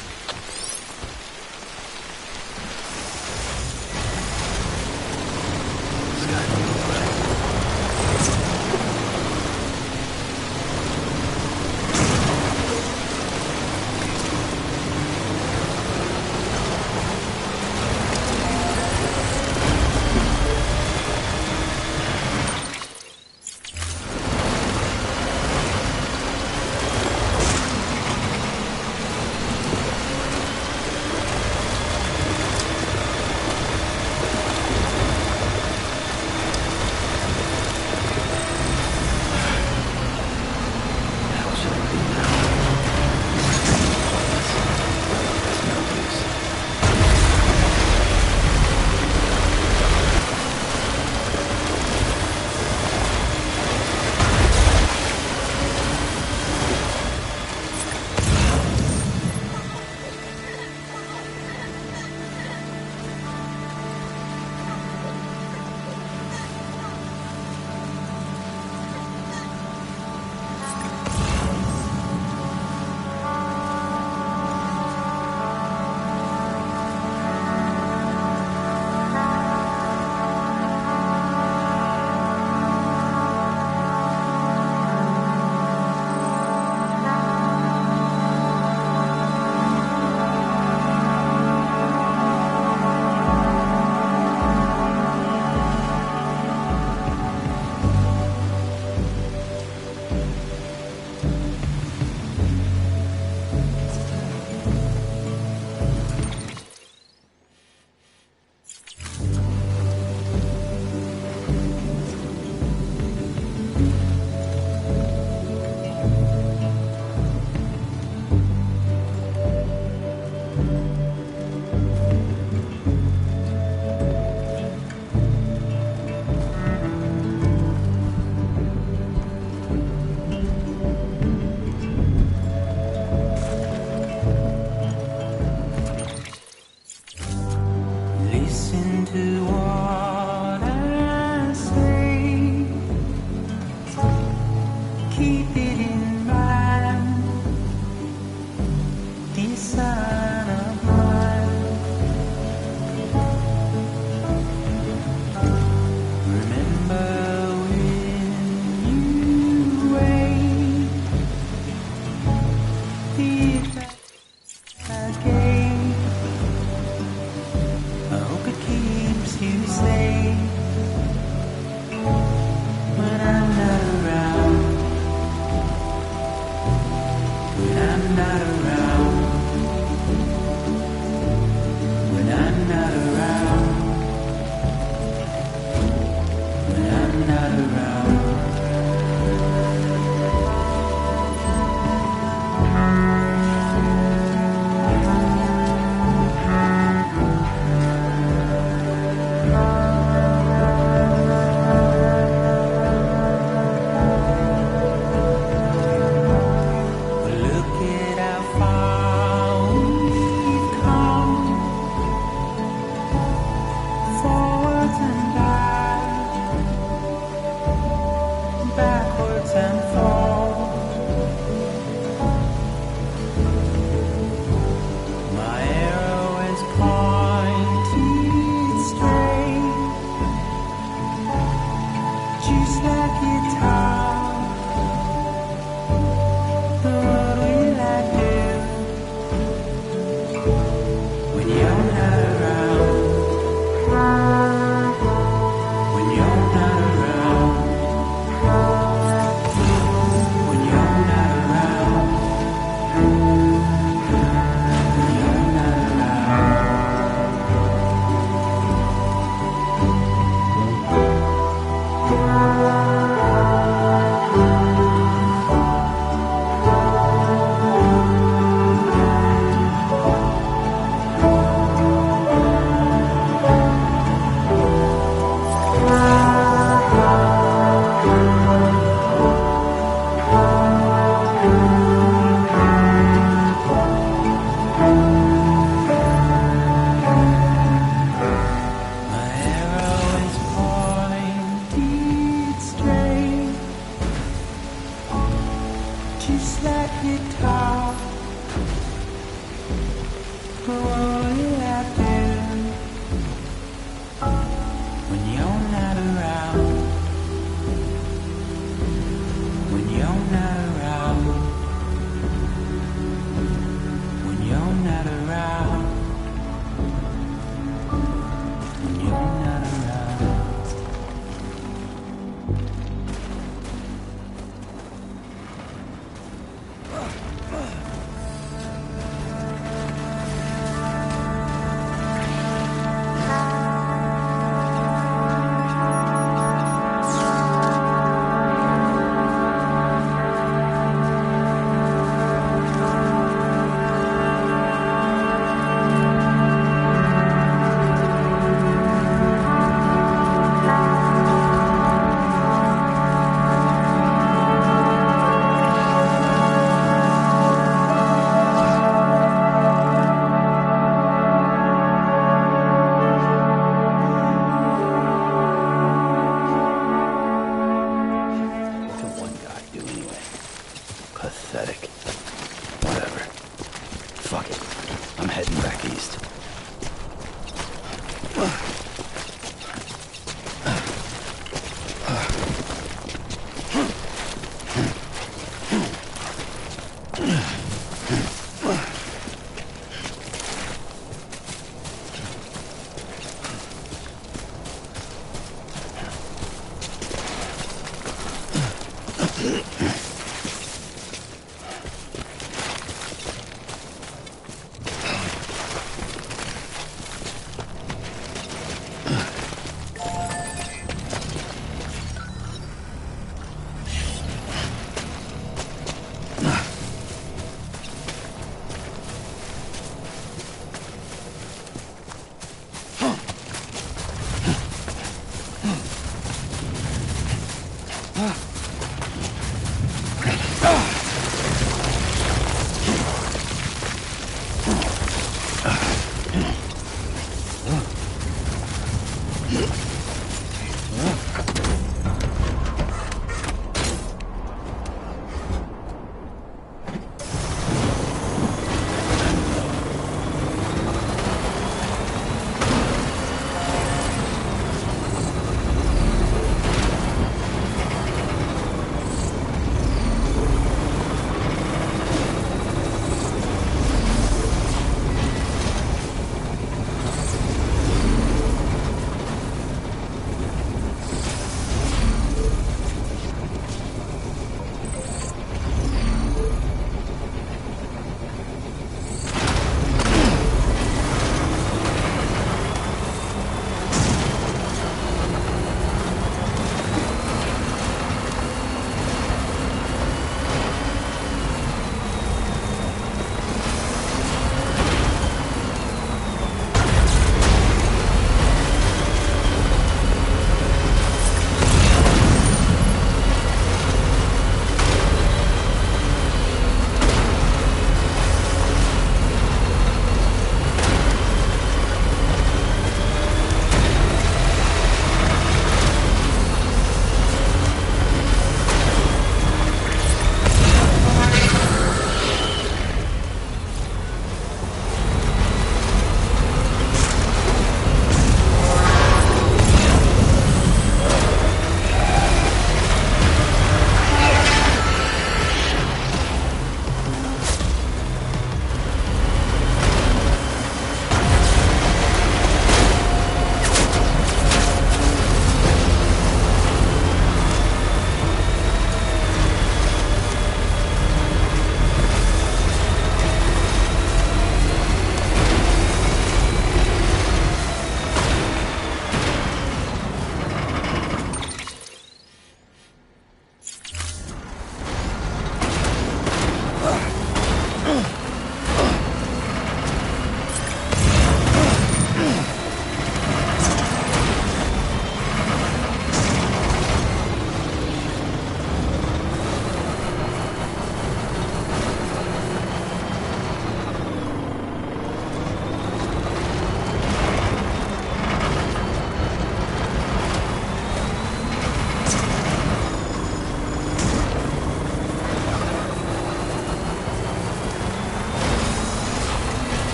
back east.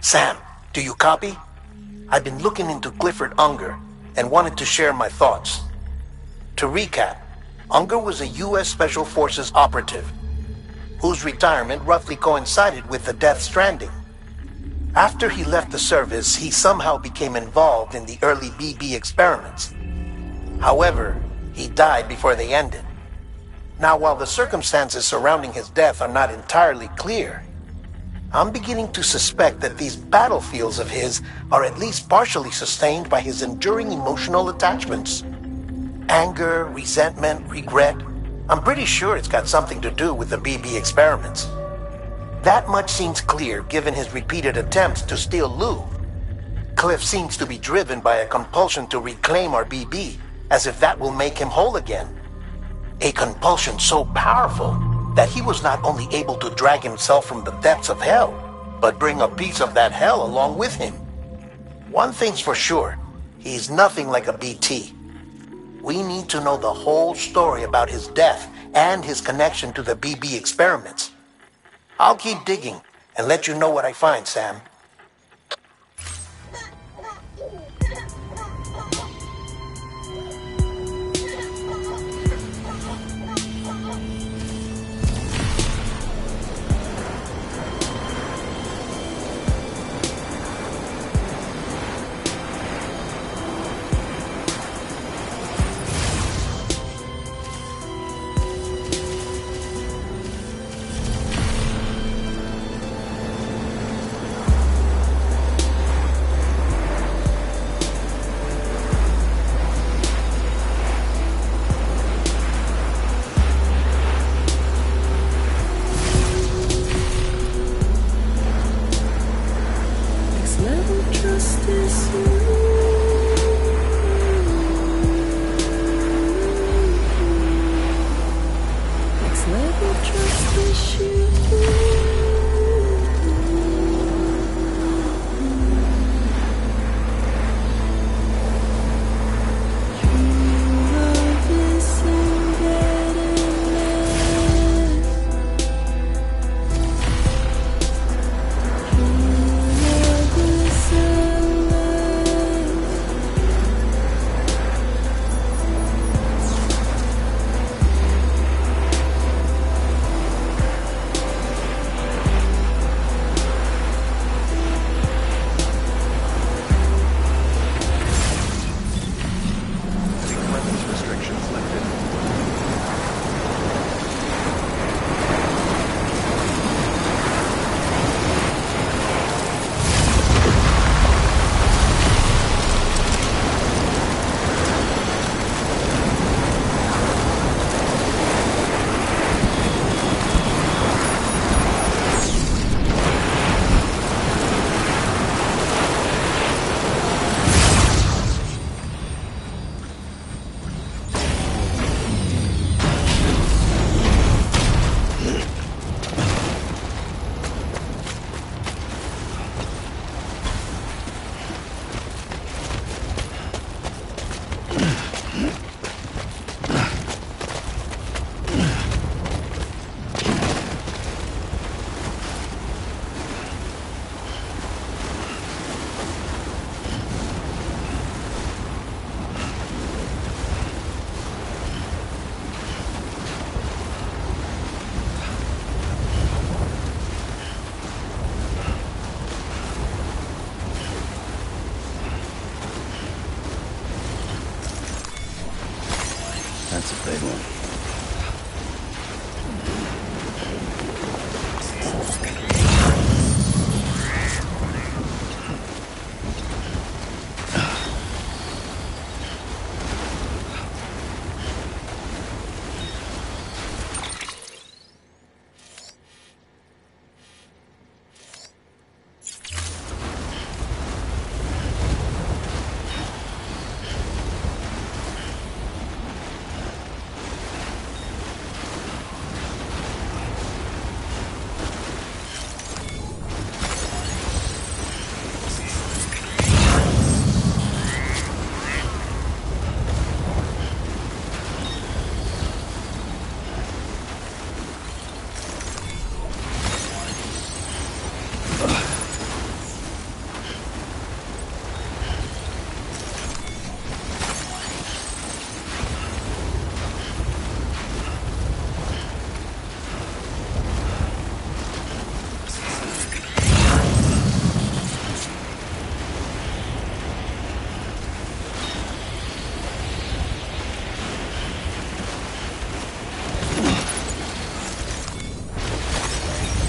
Sam, do you copy? I've been looking into Clifford Unger and wanted to share my thoughts. To recap, Unger was a U.S. Special Forces operative whose retirement roughly coincided with the Death Stranding. After he left the service, he somehow became involved in the early BB experiments. However, he died before they ended. Now, while the circumstances surrounding his death are not entirely clear, I'm beginning to suspect that these battlefields of his are at least partially sustained by his enduring emotional attachments. Anger, resentment, regret. I'm pretty sure it's got something to do with the BB experiments. That much seems clear given his repeated attempts to steal Lou. Cliff seems to be driven by a compulsion to reclaim our BB, as if that will make him whole again. A compulsion so powerful that he was not only able to drag himself from the depths of hell, but bring a piece of that hell along with him. One thing's for sure, he's nothing like a BT. We need to know the whole story about his death and his connection to the BB experiments. I'll keep digging and let you know what I find, Sam.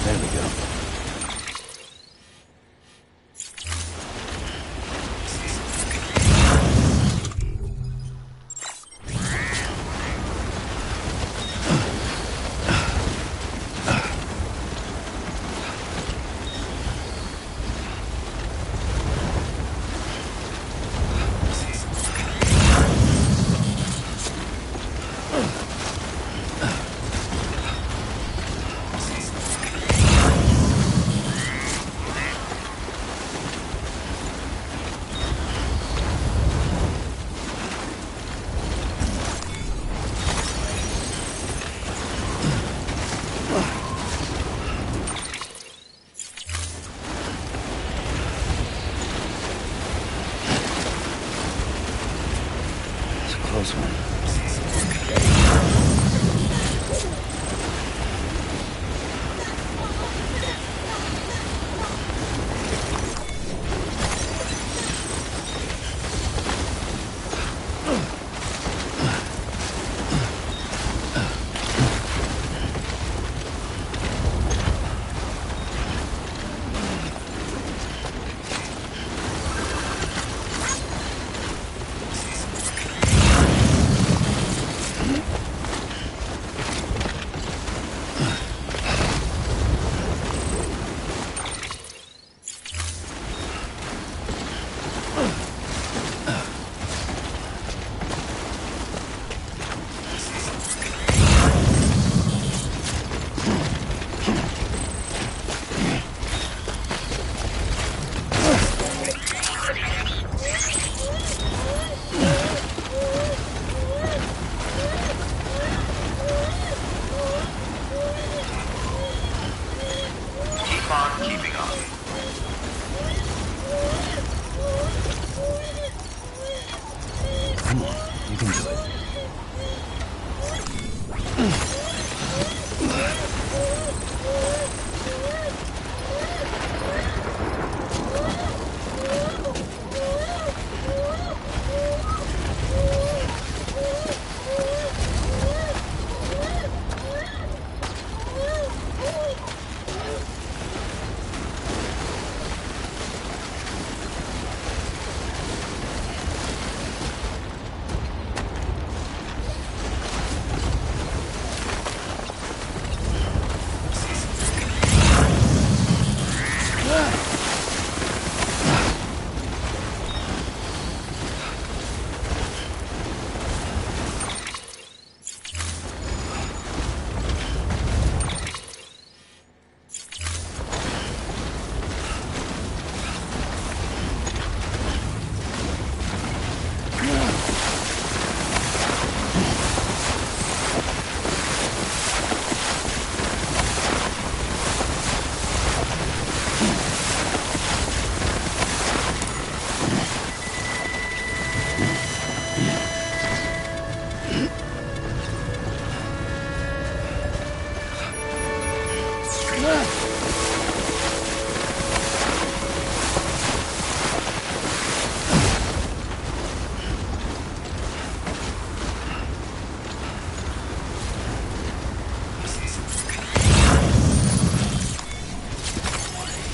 There we go. Close one. Keeping up. Come on, you can do it.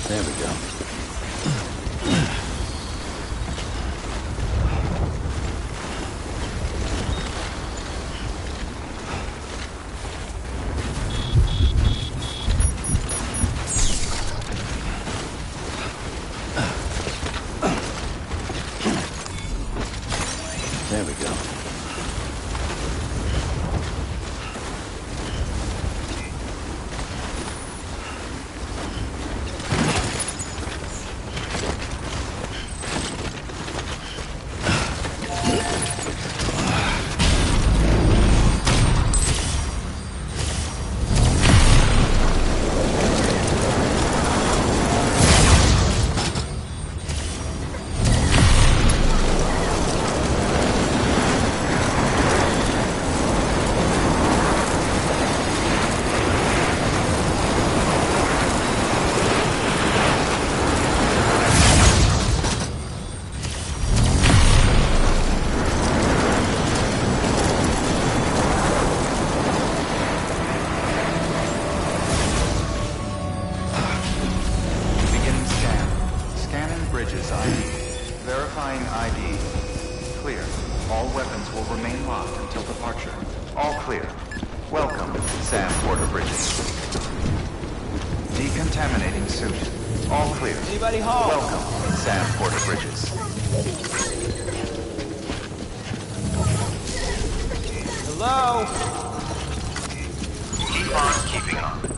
There we go. There we go. clear. Welcome, Sam Porter Bridges. Decontaminating suit. All clear. Anybody home? Welcome, Sam Porter Bridges. Hello? Keep on keeping on.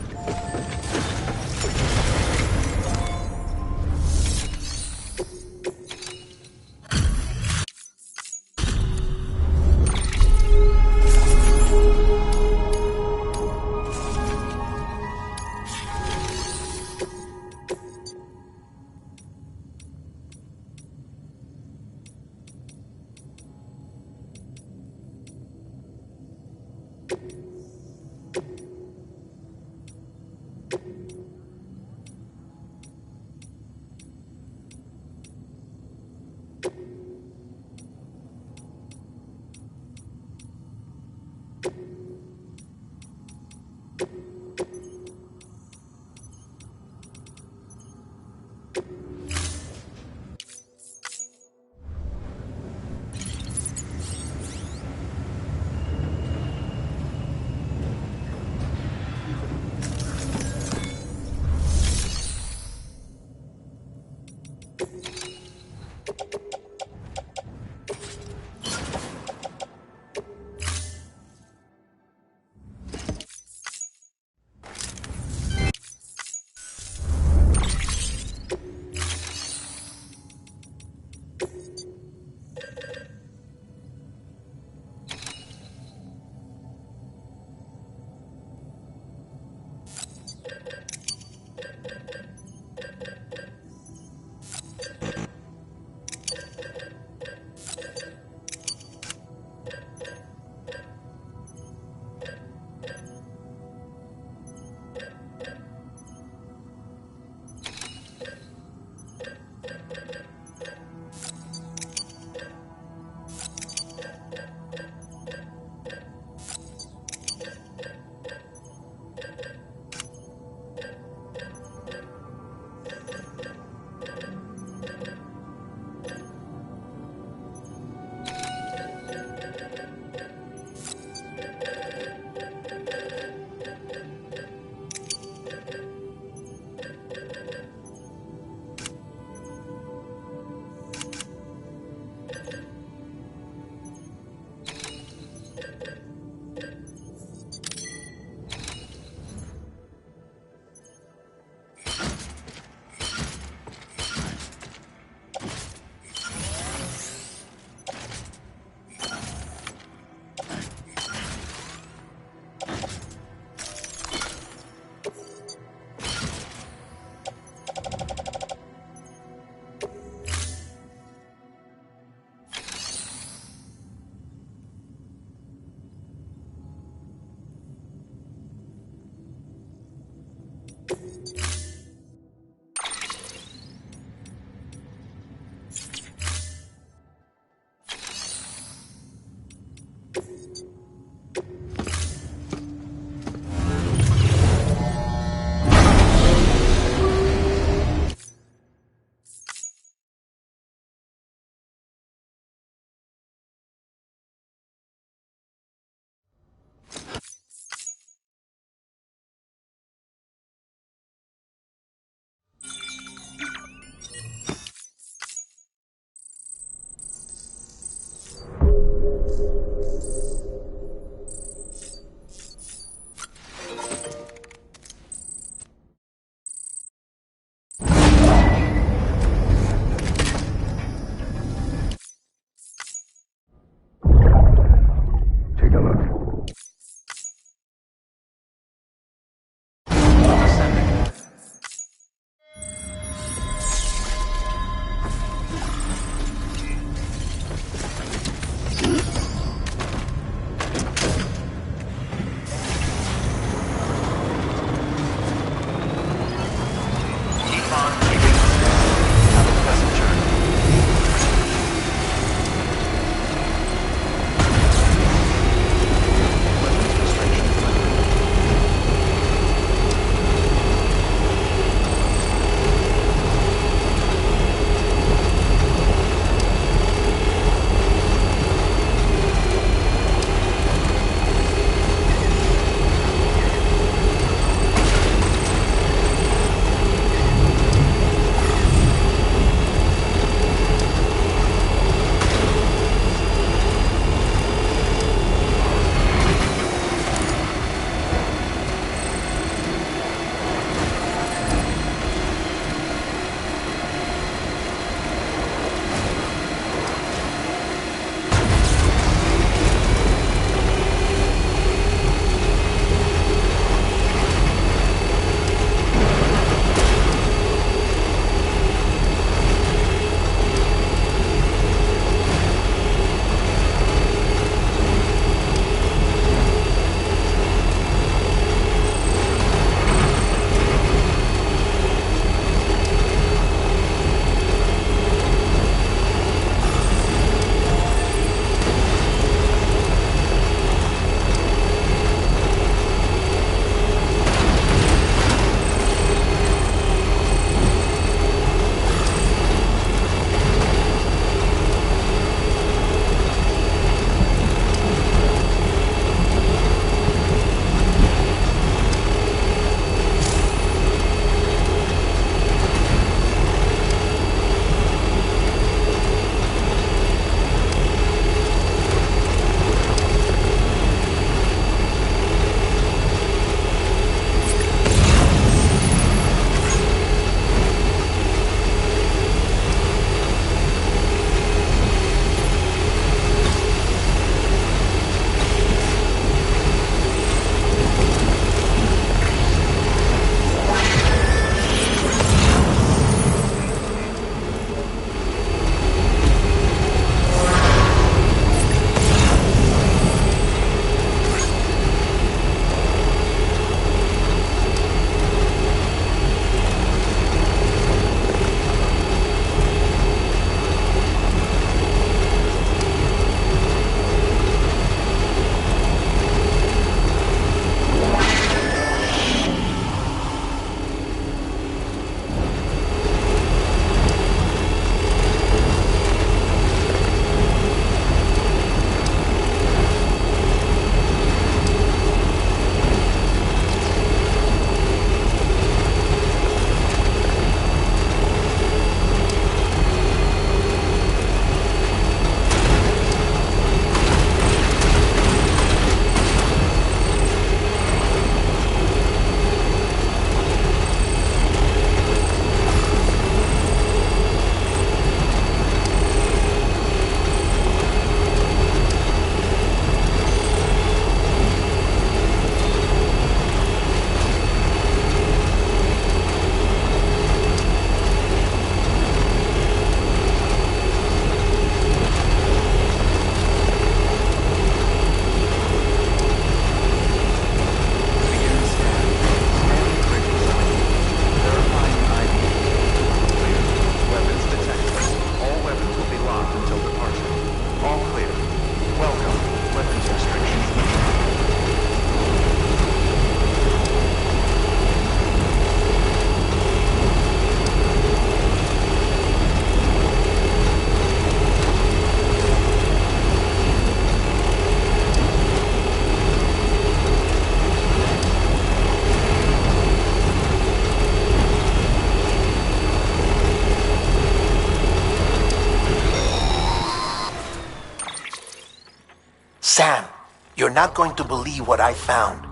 You're not going to believe what I found.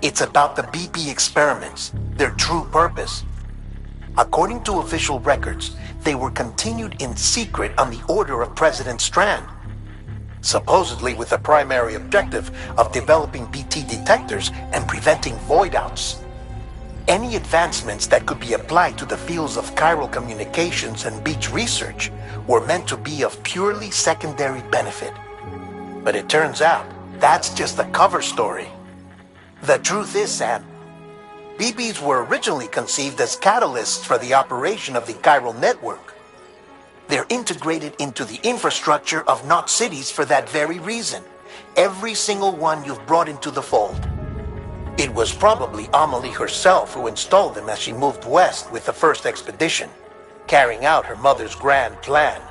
It's about the BP experiments, their true purpose. According to official records, they were continued in secret on the order of President Strand, supposedly with the primary objective of developing BT detectors and preventing void-outs. Any advancements that could be applied to the fields of chiral communications and beach research were meant to be of purely secondary benefit. But it turns out, that's just a cover story. The truth is, Sam, BBs were originally conceived as catalysts for the operation of the chiral network. They're integrated into the infrastructure of Knot cities for that very reason. Every single one you've brought into the fold. It was probably Amelie herself who installed them as she moved west with the first expedition, carrying out her mother's grand plan,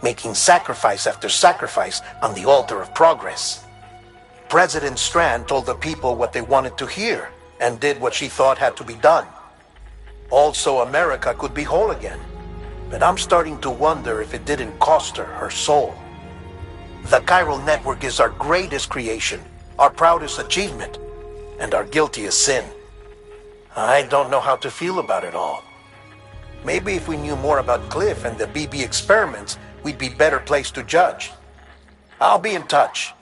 making sacrifice after sacrifice on the altar of progress. President Strand told the people what they wanted to hear and did what she thought had to be done. Also, America could be whole again. But I'm starting to wonder if it didn't cost her her soul. The chiral network is our greatest creation, our proudest achievement, and our guiltiest sin. I don't know how to feel about it all. Maybe if we knew more about Cliff and the BB experiments, we'd be better placed to judge. I'll be in touch.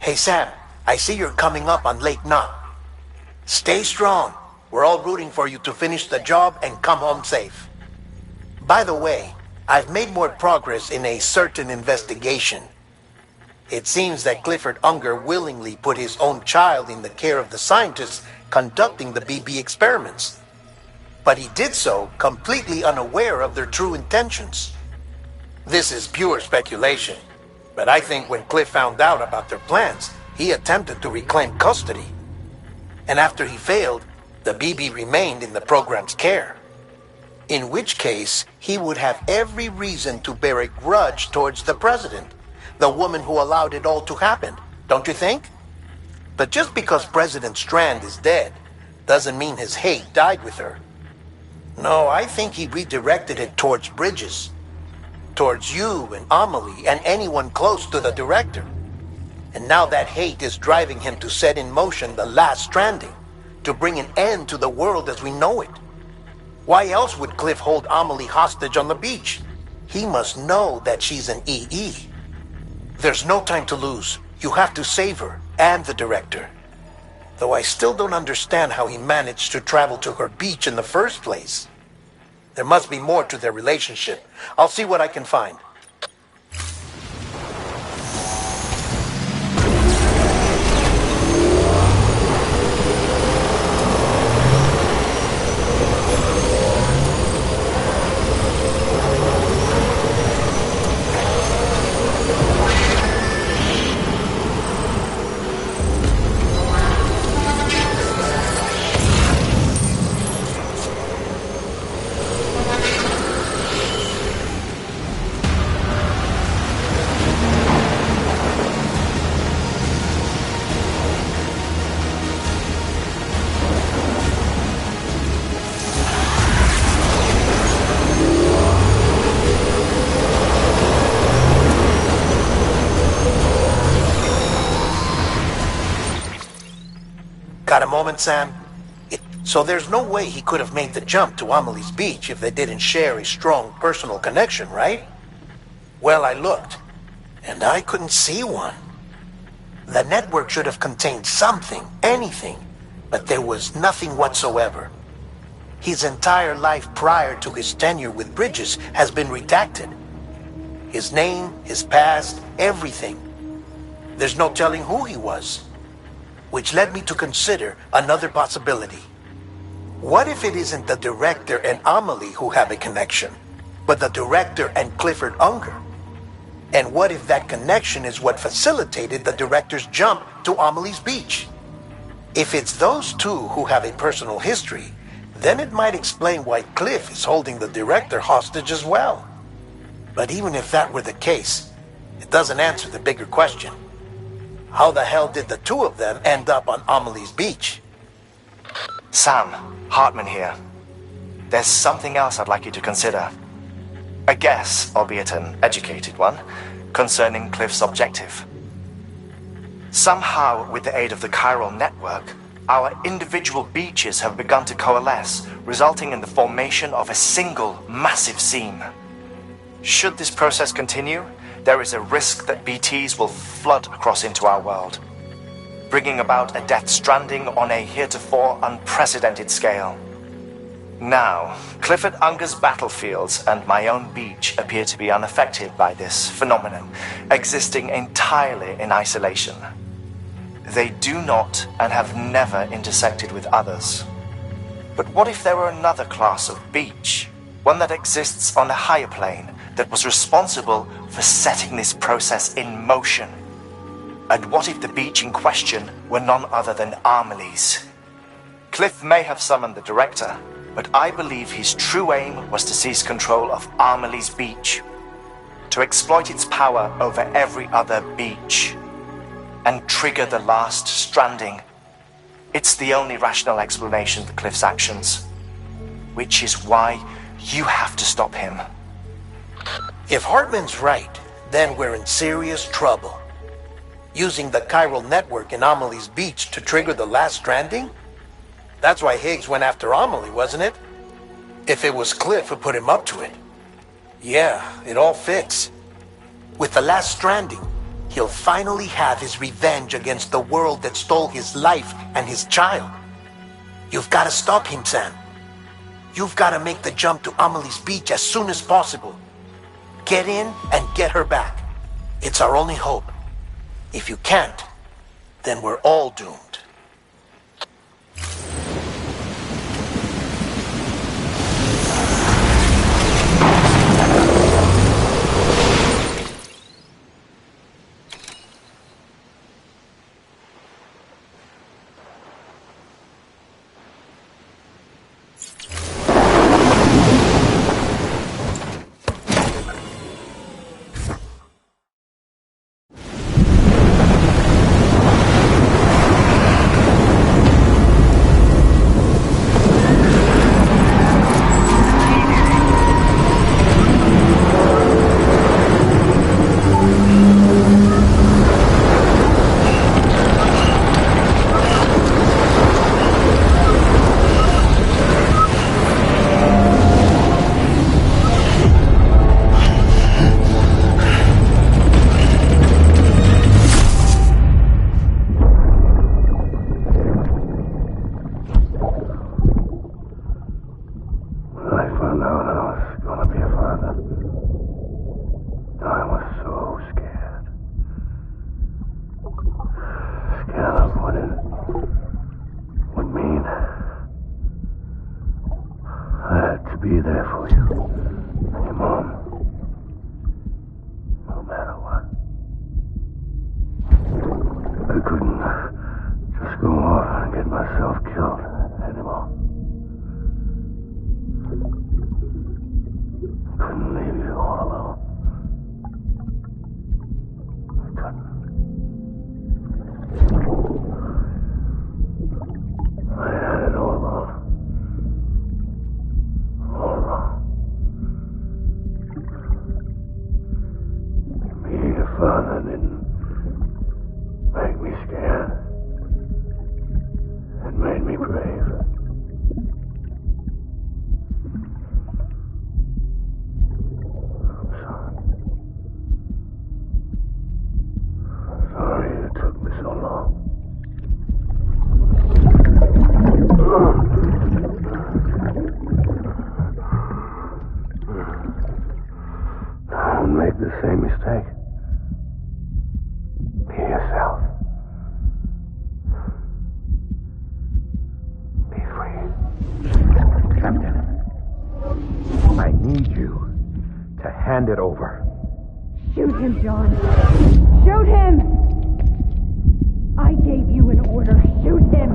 Hey, Sam, I see you're coming up on Lake Knot. Stay strong. We're all rooting for you to finish the job and come home safe. By the way, I've made more progress in a certain investigation. It seems that Clifford Unger willingly put his own child in the care of the scientists conducting the BB experiments. But he did so completely unaware of their true intentions. This is pure speculation, but I think when Cliff found out about their plans, he attempted to reclaim custody. And after he failed, the BB remained in the program's care. In which case, he would have every reason to bear a grudge towards the president, the woman who allowed it all to happen, don't you think? But just because President Strand is dead, doesn't mean his hate died with her. No, I think he redirected it towards Bridges. Towards you and Amelie and anyone close to the director. And now that hate is driving him to set in motion the last stranding, to bring an end to the world as we know it. Why else would Cliff hold Amelie hostage on the beach? He must know that she's an EE. There's no time to lose. You have to save her and the director. Though I still don't understand how he managed to travel to her beach in the first place. There must be more to their relationship. I'll see what I can find. Got a moment, Sam? So there's no way he could have made the jump to Amelie's beach if they didn't share a strong personal connection, right? Well, I looked, and I couldn't see one. The network should have contained something, anything, but there was nothing whatsoever. His entire life prior to his tenure with Bridges has been redacted. His name, his past, everything. There's no telling who he was. Which led me to consider another possibility. What if it isn't the director and Amelie who have a connection, but the director and Clifford Unger? And what if that connection is what facilitated the director's jump to Amelie's beach? If it's those two who have a personal history, then it might explain why Cliff is holding the director hostage as well. But even if that were the case, it doesn't answer the bigger question. How the hell did the two of them end up on Amelie's beach? Sam, Hartman here. There's something else I'd like you to consider. A guess, albeit an educated one, concerning Cliff's objective. Somehow, with the aid of the chiral network, our individual beaches have begun to coalesce, resulting in the formation of a single massive seam. Should this process continue, there is a risk that BTs will flood across into our world, bringing about a death stranding on a heretofore unprecedented scale. Now, Clifford Unger's battlefields and my own beach appear to be unaffected by this phenomenon, existing entirely in isolation. They do not and have never intersected with others. But what if there were another class of beach, one that exists on a higher plane, that was responsible for setting this process in motion? And what if the beach in question were none other than Amelie's? Cliff may have summoned the director, but I believe his true aim was to seize control of Amelie's beach, to exploit its power over every other beach, and trigger the last stranding. It's the only rational explanation for Cliff's actions, which is why you have to stop him. If Hartman's right, then we're in serious trouble. Using the chiral network in Amelie's beach to trigger the last stranding? That's why Higgs went after Amelie, wasn't it? If it was Cliff who put him up to it. Yeah, it all fits. With the last stranding, he'll finally have his revenge against the world that stole his life and his child. You've got to stop him, Sam. You've got to make the jump to Amelie's beach as soon as possible. Get in and get her back. It's our only hope. If you can't, then we're all doomed. Be there for you. Your mom. No matter what. I couldn't just go off and get myself killed anymore. I couldn't leave you all alone. I couldn't. I had it all wrong. All wrong. Being a father didn't make me scared. It made me brave. I'm sorry. Sorry it took me so long. Don't make the same mistake. Be yourself. Be free. Captain, I need you to hand it over. Shoot him, John. Shoot him! I gave you an order. Shoot him!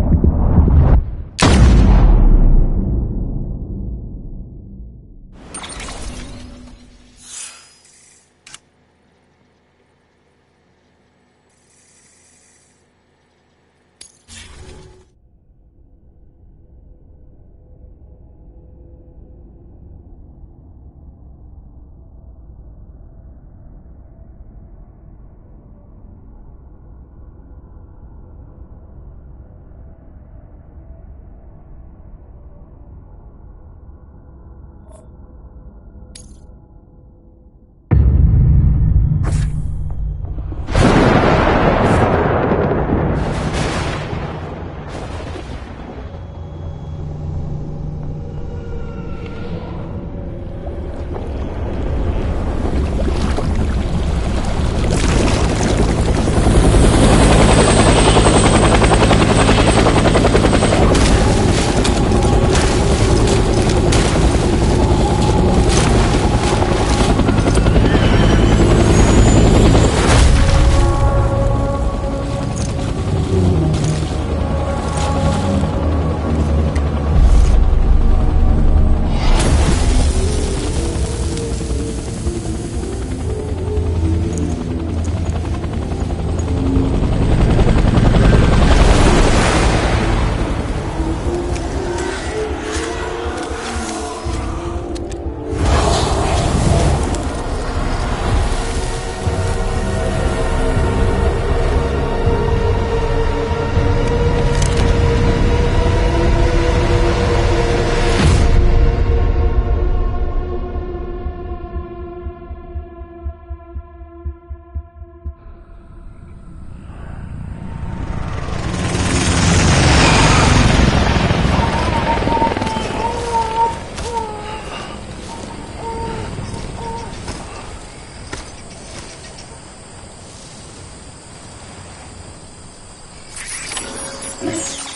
There's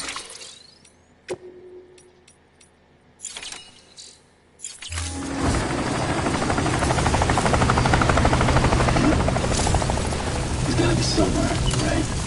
gotta be somewhere, right?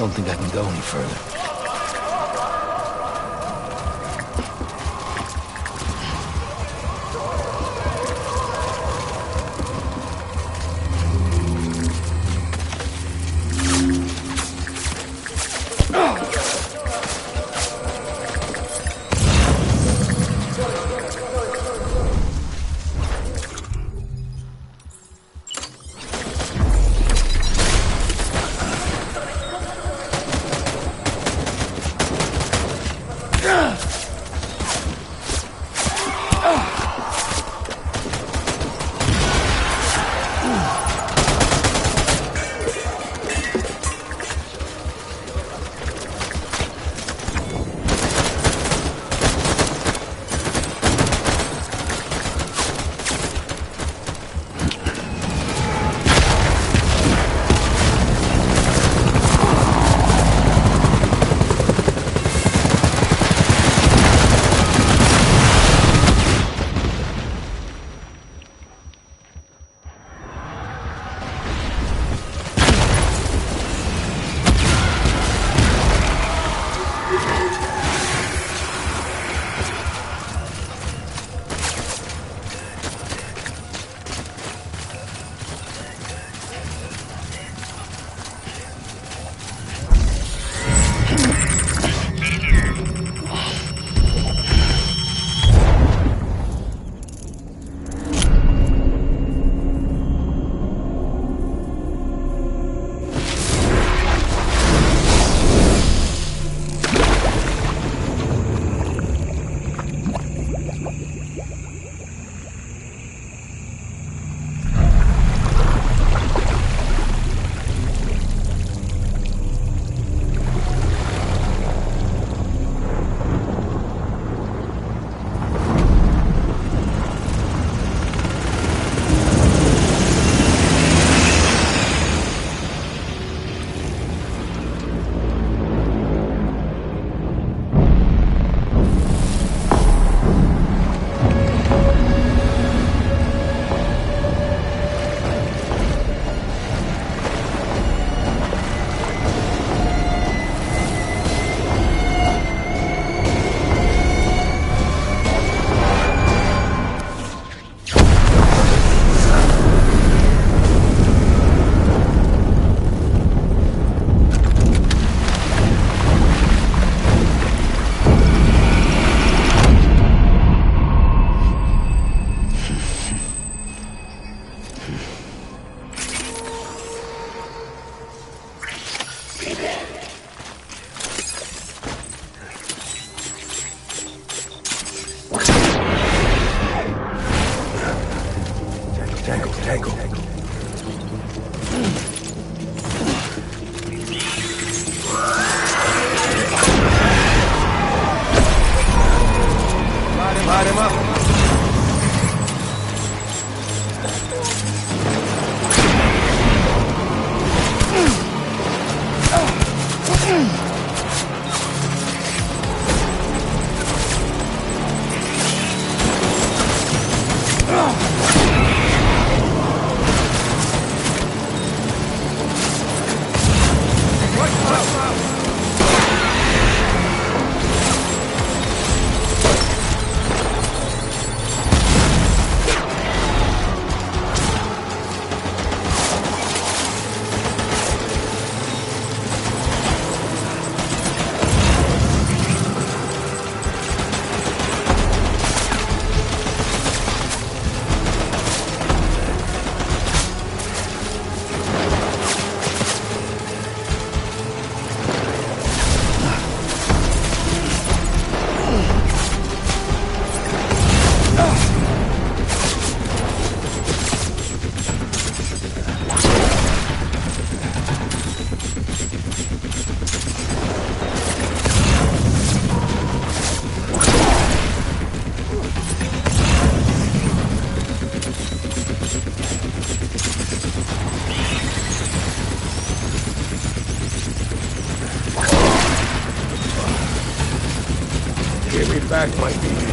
Don't think I can go any further. me back my baby.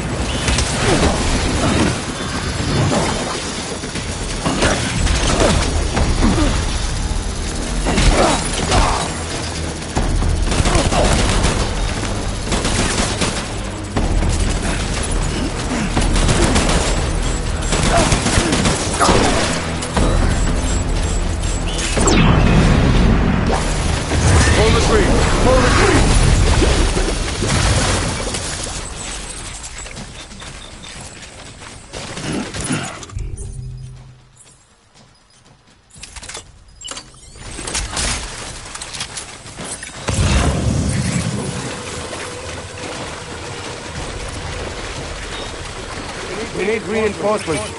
We need reinforcements.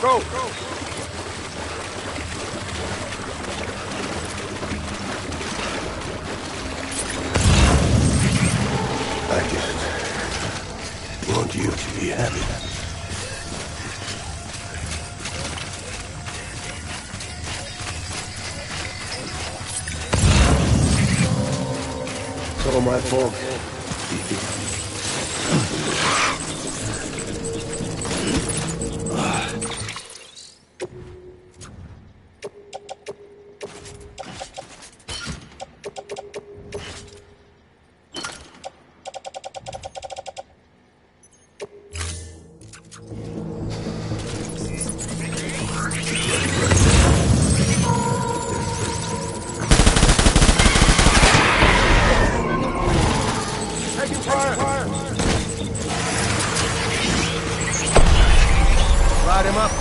Go! I just want you to be happy. It's all my fault. Light him up.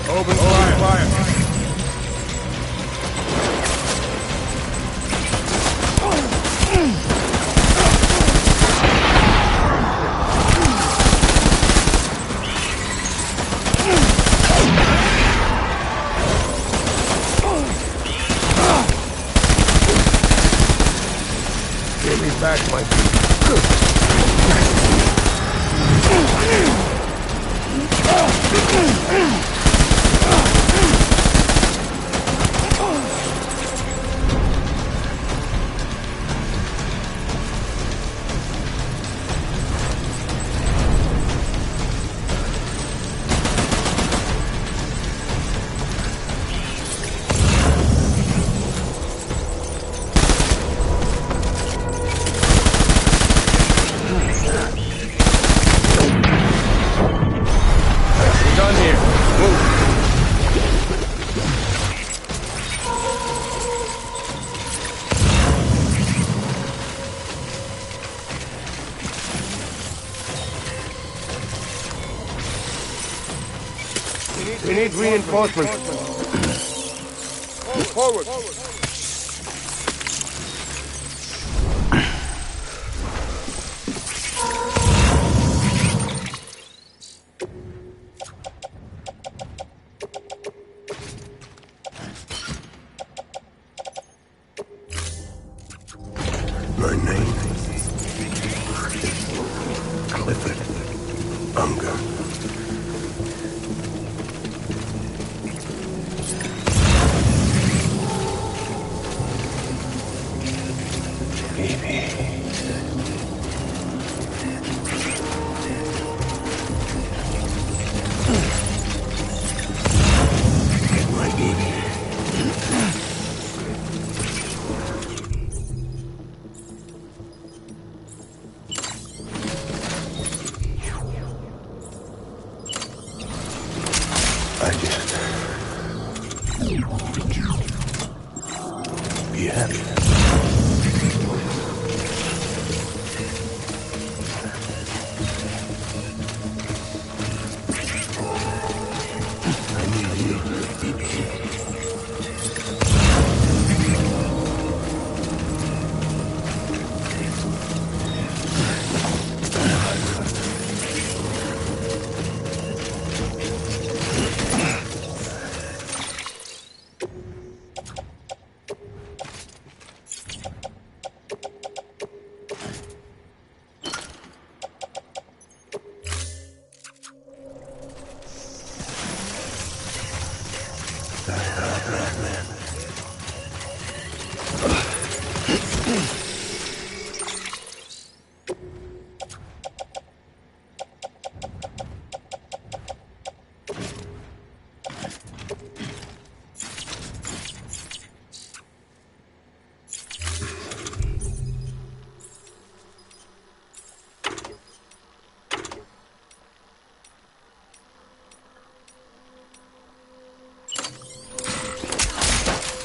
Open fire. Give me back my We need reinforcements. Forward. My name is Clifford Unger.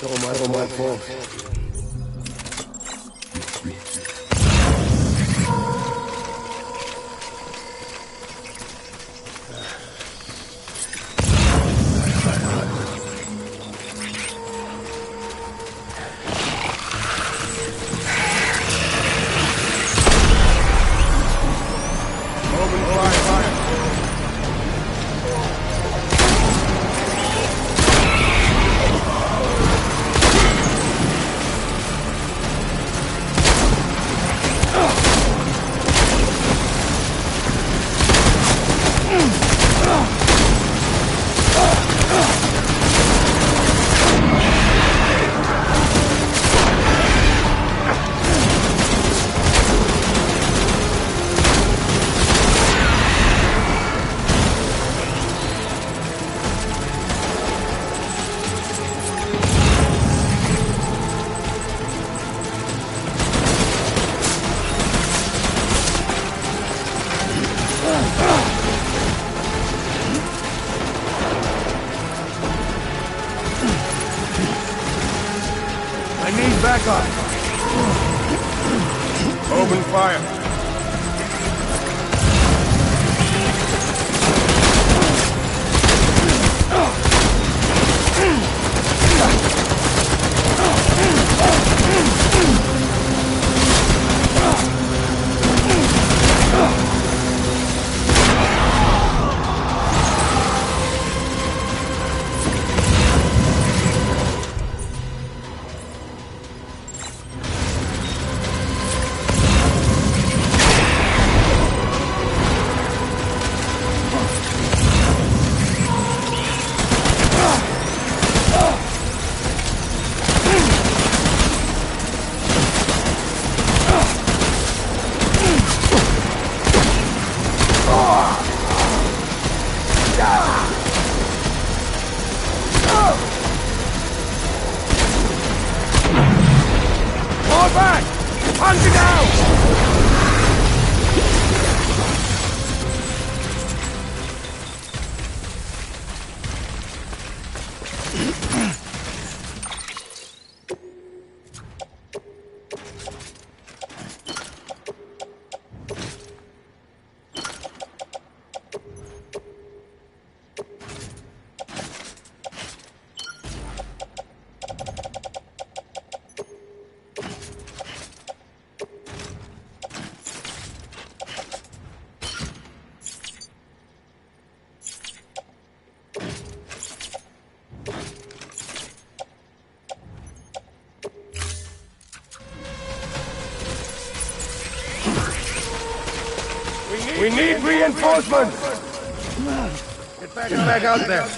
Todo my fault. Back up. Open fire. We need reinforcements! Get back out there.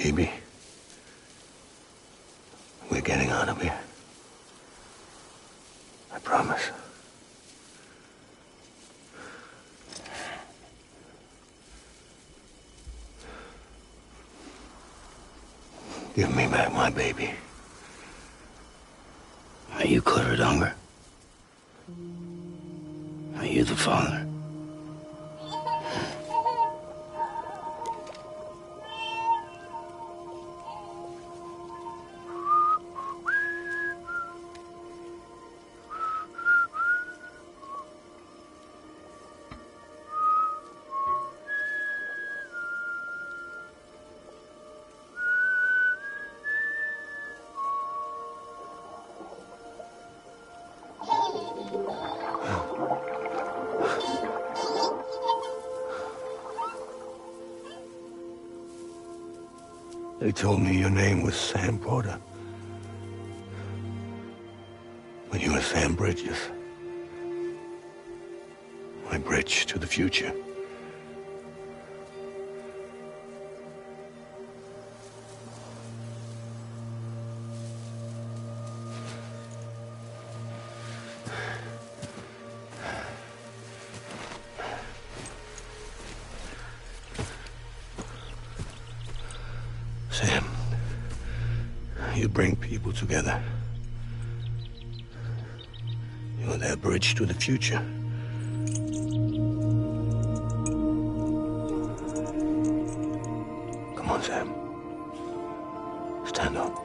Baby, we're getting out of here. I promise. Give me back my baby. Are you Clever Donger? Are you the father? They told me your name was Sam Porter. But you were Sam Bridges. My bridge to the future. Sam, you bring people together. You're their bridge to the future. Come on, Sam. Stand up.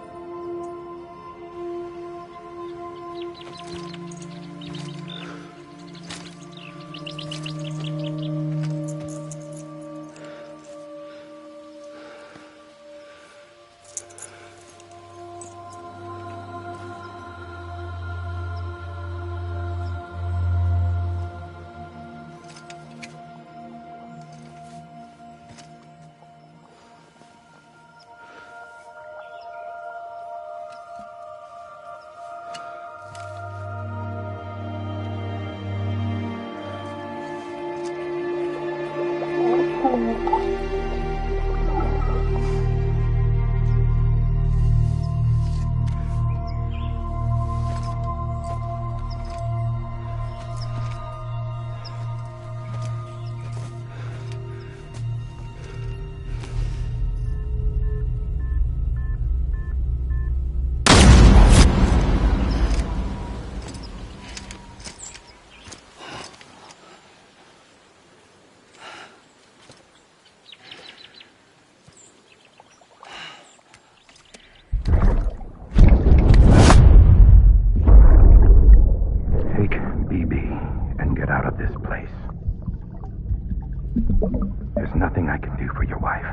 There's nothing I can do for your wife.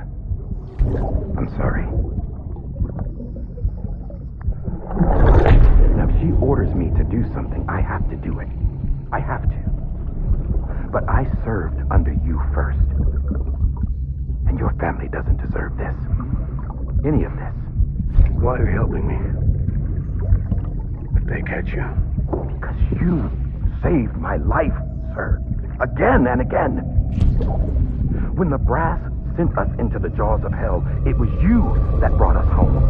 I'm sorry. Now, if she orders me to do something, I have to do it. I have to. But I served under you first. And your family doesn't deserve this. Any of this. Why are you helping me? If they catch you. Because you saved my life, sir. Again and again. When the brass sent us into the jaws of hell, it was you that brought us home.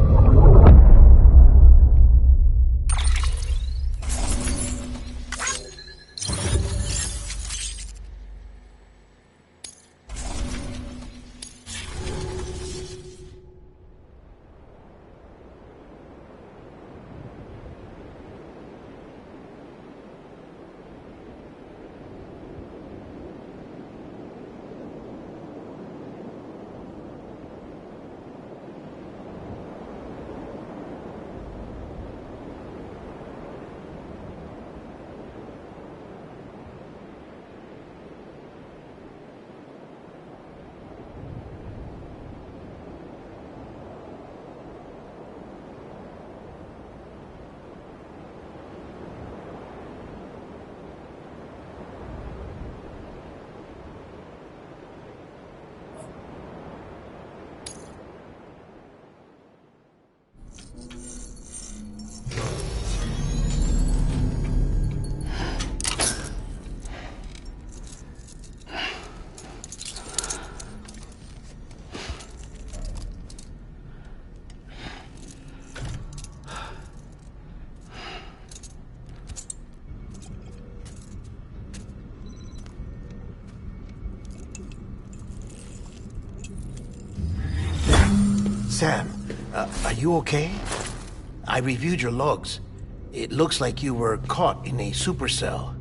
Sam, are you okay? I reviewed your logs. It looks like you were caught in a supercell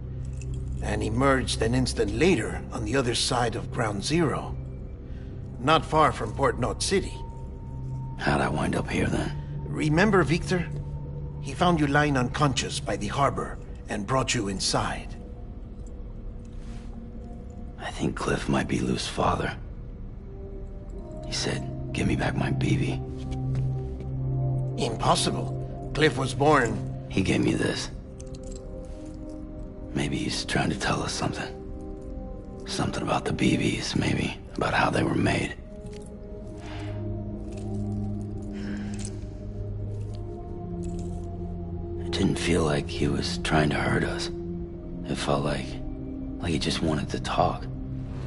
and emerged an instant later on the other side of Ground Zero. Not far from Port Knot City. How'd I wind up here then? Remember Victor? He found you lying unconscious by the harbor and brought you inside. I think Cliff might be Lou's father. He said, give me back my BB. Impossible. Cliff was born... He gave me this. Maybe he's trying to tell us something. Something about the BBs, maybe. About how they were made. It didn't feel like he was trying to hurt us. It felt like he just wanted to talk.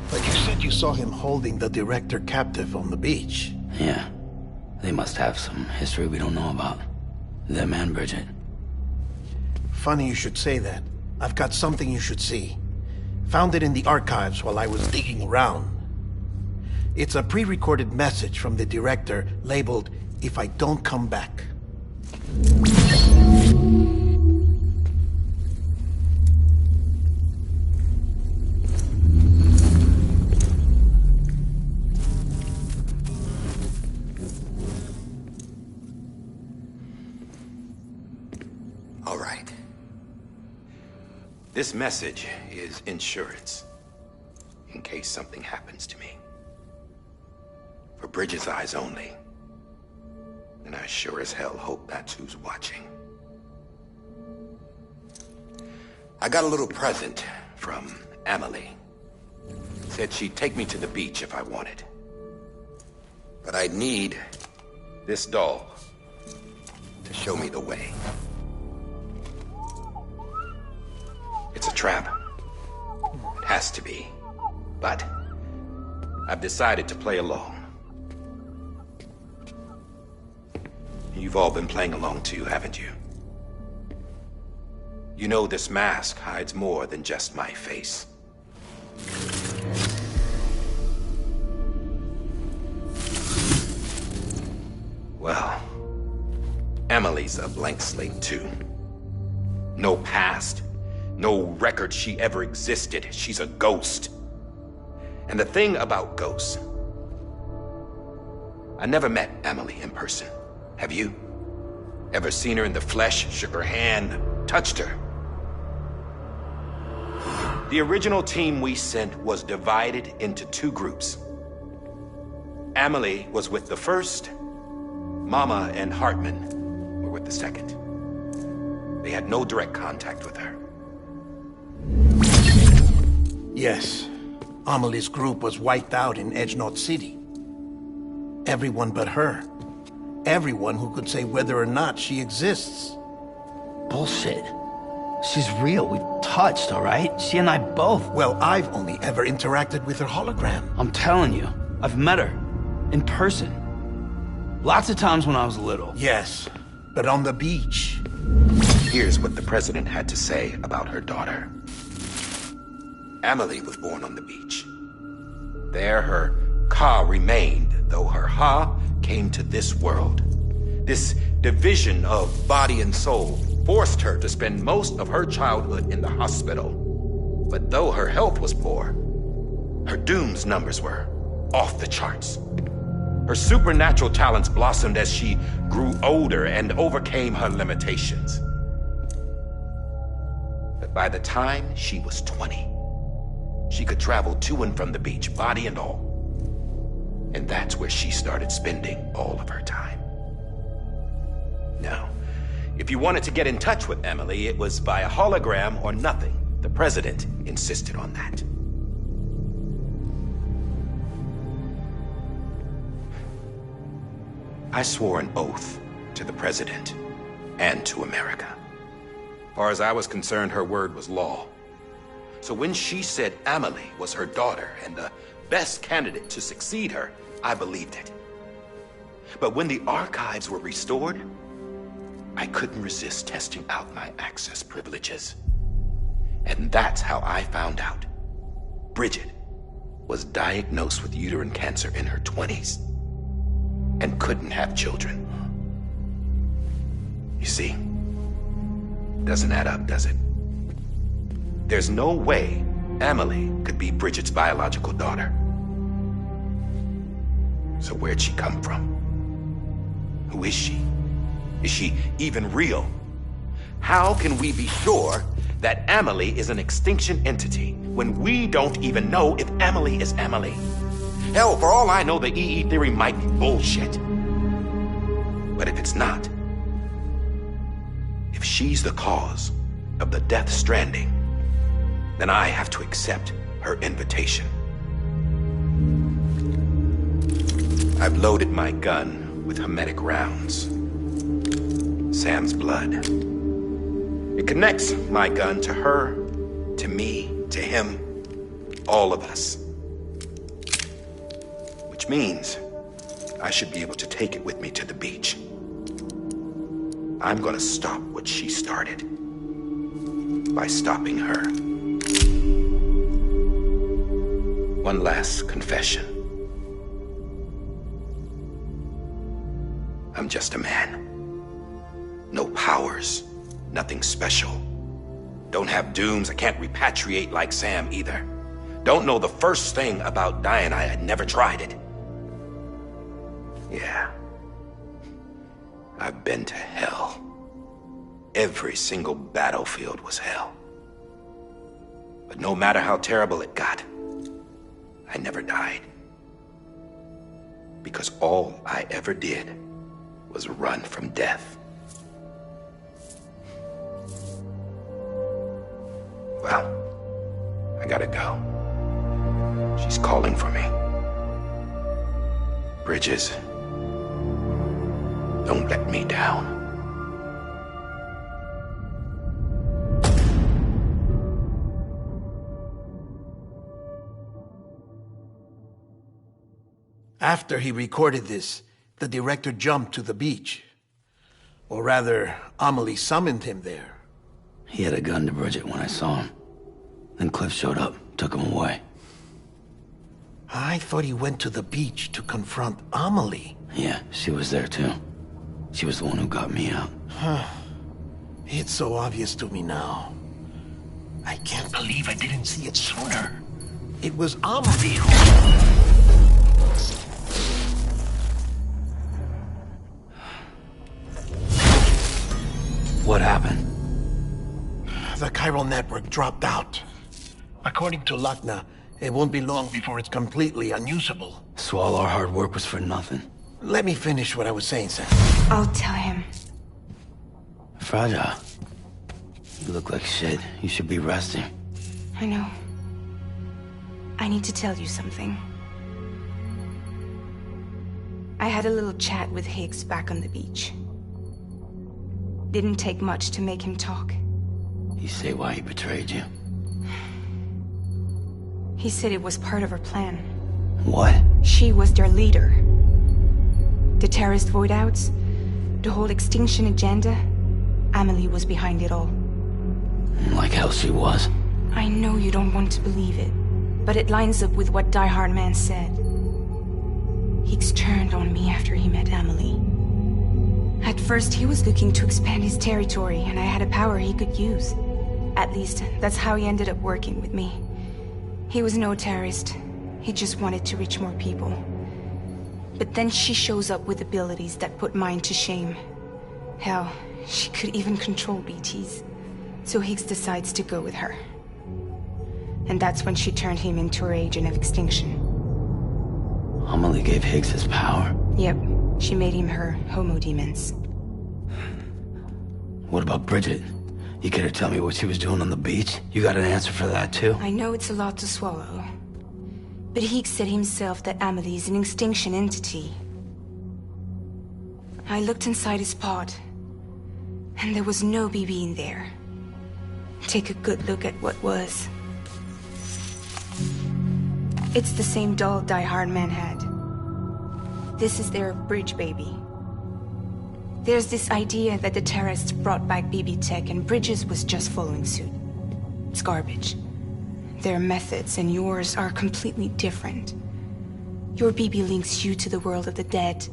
But you said you saw him holding the director captive on the beach. Yeah. They must have some history we don't know about. Them and Bridget. Funny you should say that. I've got something you should see. Found it in the archives while I was digging around. It's a pre-recorded message from the director labeled, "If I don't come back." All right. This message is insurance, in case something happens to me. For Bridget's eyes only. And I sure as hell hope that's who's watching. I got a little present from Emily. Said she'd take me to the beach if I wanted. But I'd need this doll to show me the way. It's a trap. It has to be. But I've decided to play along. You've all been playing along too, haven't you? You know this mask hides more than just my face. Well, Emily's a blank slate too. No past. No record she ever existed. She's a ghost. And the thing about ghosts... I never met Emily in person. Have you? Ever seen her in the flesh, shook her hand, touched her? The original team we sent was divided into two groups. Emily was with the first. Mama and Hartman were with the second. They had no direct contact with her. Yes. Amelie's group was wiped out in Edge Knot City. Everyone but her. Everyone who could say whether or not she exists. Bullshit. She's real. We've touched, all right? She and I both. Well, I've only ever interacted with her hologram. I'm telling you, I've met her. In person. Lots of times when I was little. Yes, but on the beach. Here's what the president had to say about her daughter. Emily was born on the beach. There her Ka remained, though her Ha came to this world. This division of body and soul forced her to spend most of her childhood in the hospital. But though her health was poor, her Doom's numbers were off the charts. Her supernatural talents blossomed as she grew older and overcame her limitations. But by the time she was 20, she could travel to and from the beach, body and all. And that's where she started spending all of her time. Now, if you wanted to get in touch with Emily, it was via hologram or nothing. The president insisted on that. I swore an oath to the president and to America. As far as I was concerned, her word was law. So when she said Emily was her daughter and the best candidate to succeed her, I believed it. But when the archives were restored, I couldn't resist testing out my access privileges. And that's how I found out. Bridget was diagnosed with uterine cancer in her 20s. and couldn't have children. You see, doesn't add up, does it? There's no way Emily could be Bridget's biological daughter. So where'd she come from? Who is she? Is she even real? How can we be sure that Emily is an extinction entity when we don't even know if Emily is Emily? Hell, for all I know, the EE theory might be bullshit. But if it's not, if she's the cause of the Death Stranding, then I have to accept her invitation. I've loaded my gun with hermetic rounds. Sam's blood. It connects my gun to her, to me, to him, all of us. Which means I should be able to take it with me to the beach. I'm gonna stop what she started by stopping her. One last confession. I'm just a man. No powers, nothing special. Don't have dooms, I can't repatriate like Sam either. Don't know the first thing about dying, I had never tried it. Yeah. I've been to hell. Every single battlefield was hell. But no matter how terrible it got, I never died. Because all I ever did was run from death. Well, I gotta go. She's calling for me. Bridges, don't let me down. After he recorded this, the director jumped to the beach. Or rather, Amelie summoned him there. He had a gun to Bridget when I saw him. Then Cliff showed up, took him away. I thought he went to the beach to confront Amelie. Yeah, she was there too. She was the one who got me out. It's so obvious to me now. I can't believe I didn't see it sooner. It was Amelie who... What happened? The chiral network dropped out. According to Lakhna, it won't be long before it's completely unusable. So all our hard work was for nothing. Let me finish what I was saying, Sam. I'll tell him. Fragile. You look like shit. You should be resting. I know. I need to tell you something. I had a little chat with Higgs back on the beach. Didn't take much to make him talk. You say why he betrayed you? He said it was part of her plan. What? She was their leader. The terrorist void-outs, the whole extinction agenda, Amelie was behind it all. Like hell she was. I know you don't want to believe it, but it lines up with what Die Hard Man said. Higgs turned on me after he met Amelie. At first, he was looking to expand his territory, and I had a power he could use. At least, that's how he ended up working with me. He was no terrorist. He just wanted to reach more people. But then she shows up with abilities that put mine to shame. Hell, she could even control BTs. So Higgs decides to go with her. And that's when she turned him into her agent of extinction. Amelie gave Higgs his power? Yep. She made him her homo demons. What about Bridget? You care to tell me what she was doing on the beach? You got an answer for that too? I know it's a lot to swallow. But Higgs said himself that Amelie is an extinction entity. I looked inside his pod, and there was no BB in there. Take a good look at what was. It's the same doll Die Hard Man had. This is their bridge baby. There's this idea that the terrorists brought back BB tech and Bridges was just following suit. It's garbage. Their methods and yours are completely different. Your BB links you to the world of the dead,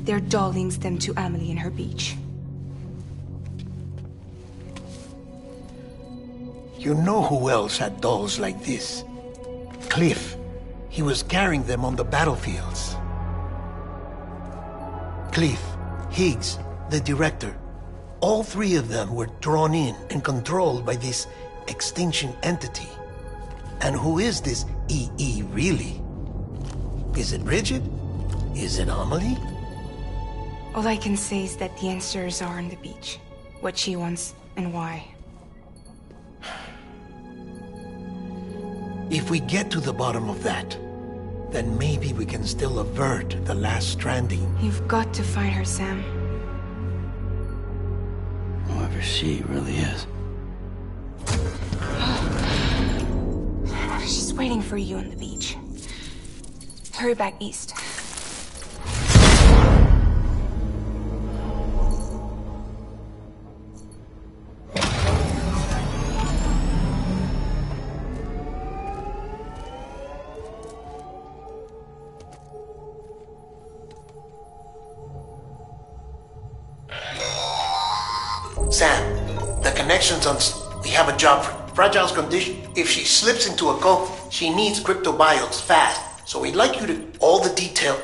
Their doll links them to Amelie and her beach. You know who else had dolls like this? Cliff. He was carrying them on the battlefields. Cliff, Higgs, the director. All three of them were drawn in and controlled by this extinction entity. And who is this EE really? Is it Bridget? Is it Amelie? All I can say is that the answers are on the beach. What she wants and why. If we get to the bottom of that, then maybe we can still avert the last stranding. You've got to find her, Sam. Whoever she really is. She's waiting for you on the beach. Hurry back east. Sam, the connection's on. We have a job for Fragile's condition. If she slips into a coma, she needs cryptobiotes fast. So we'd like you to all the detail.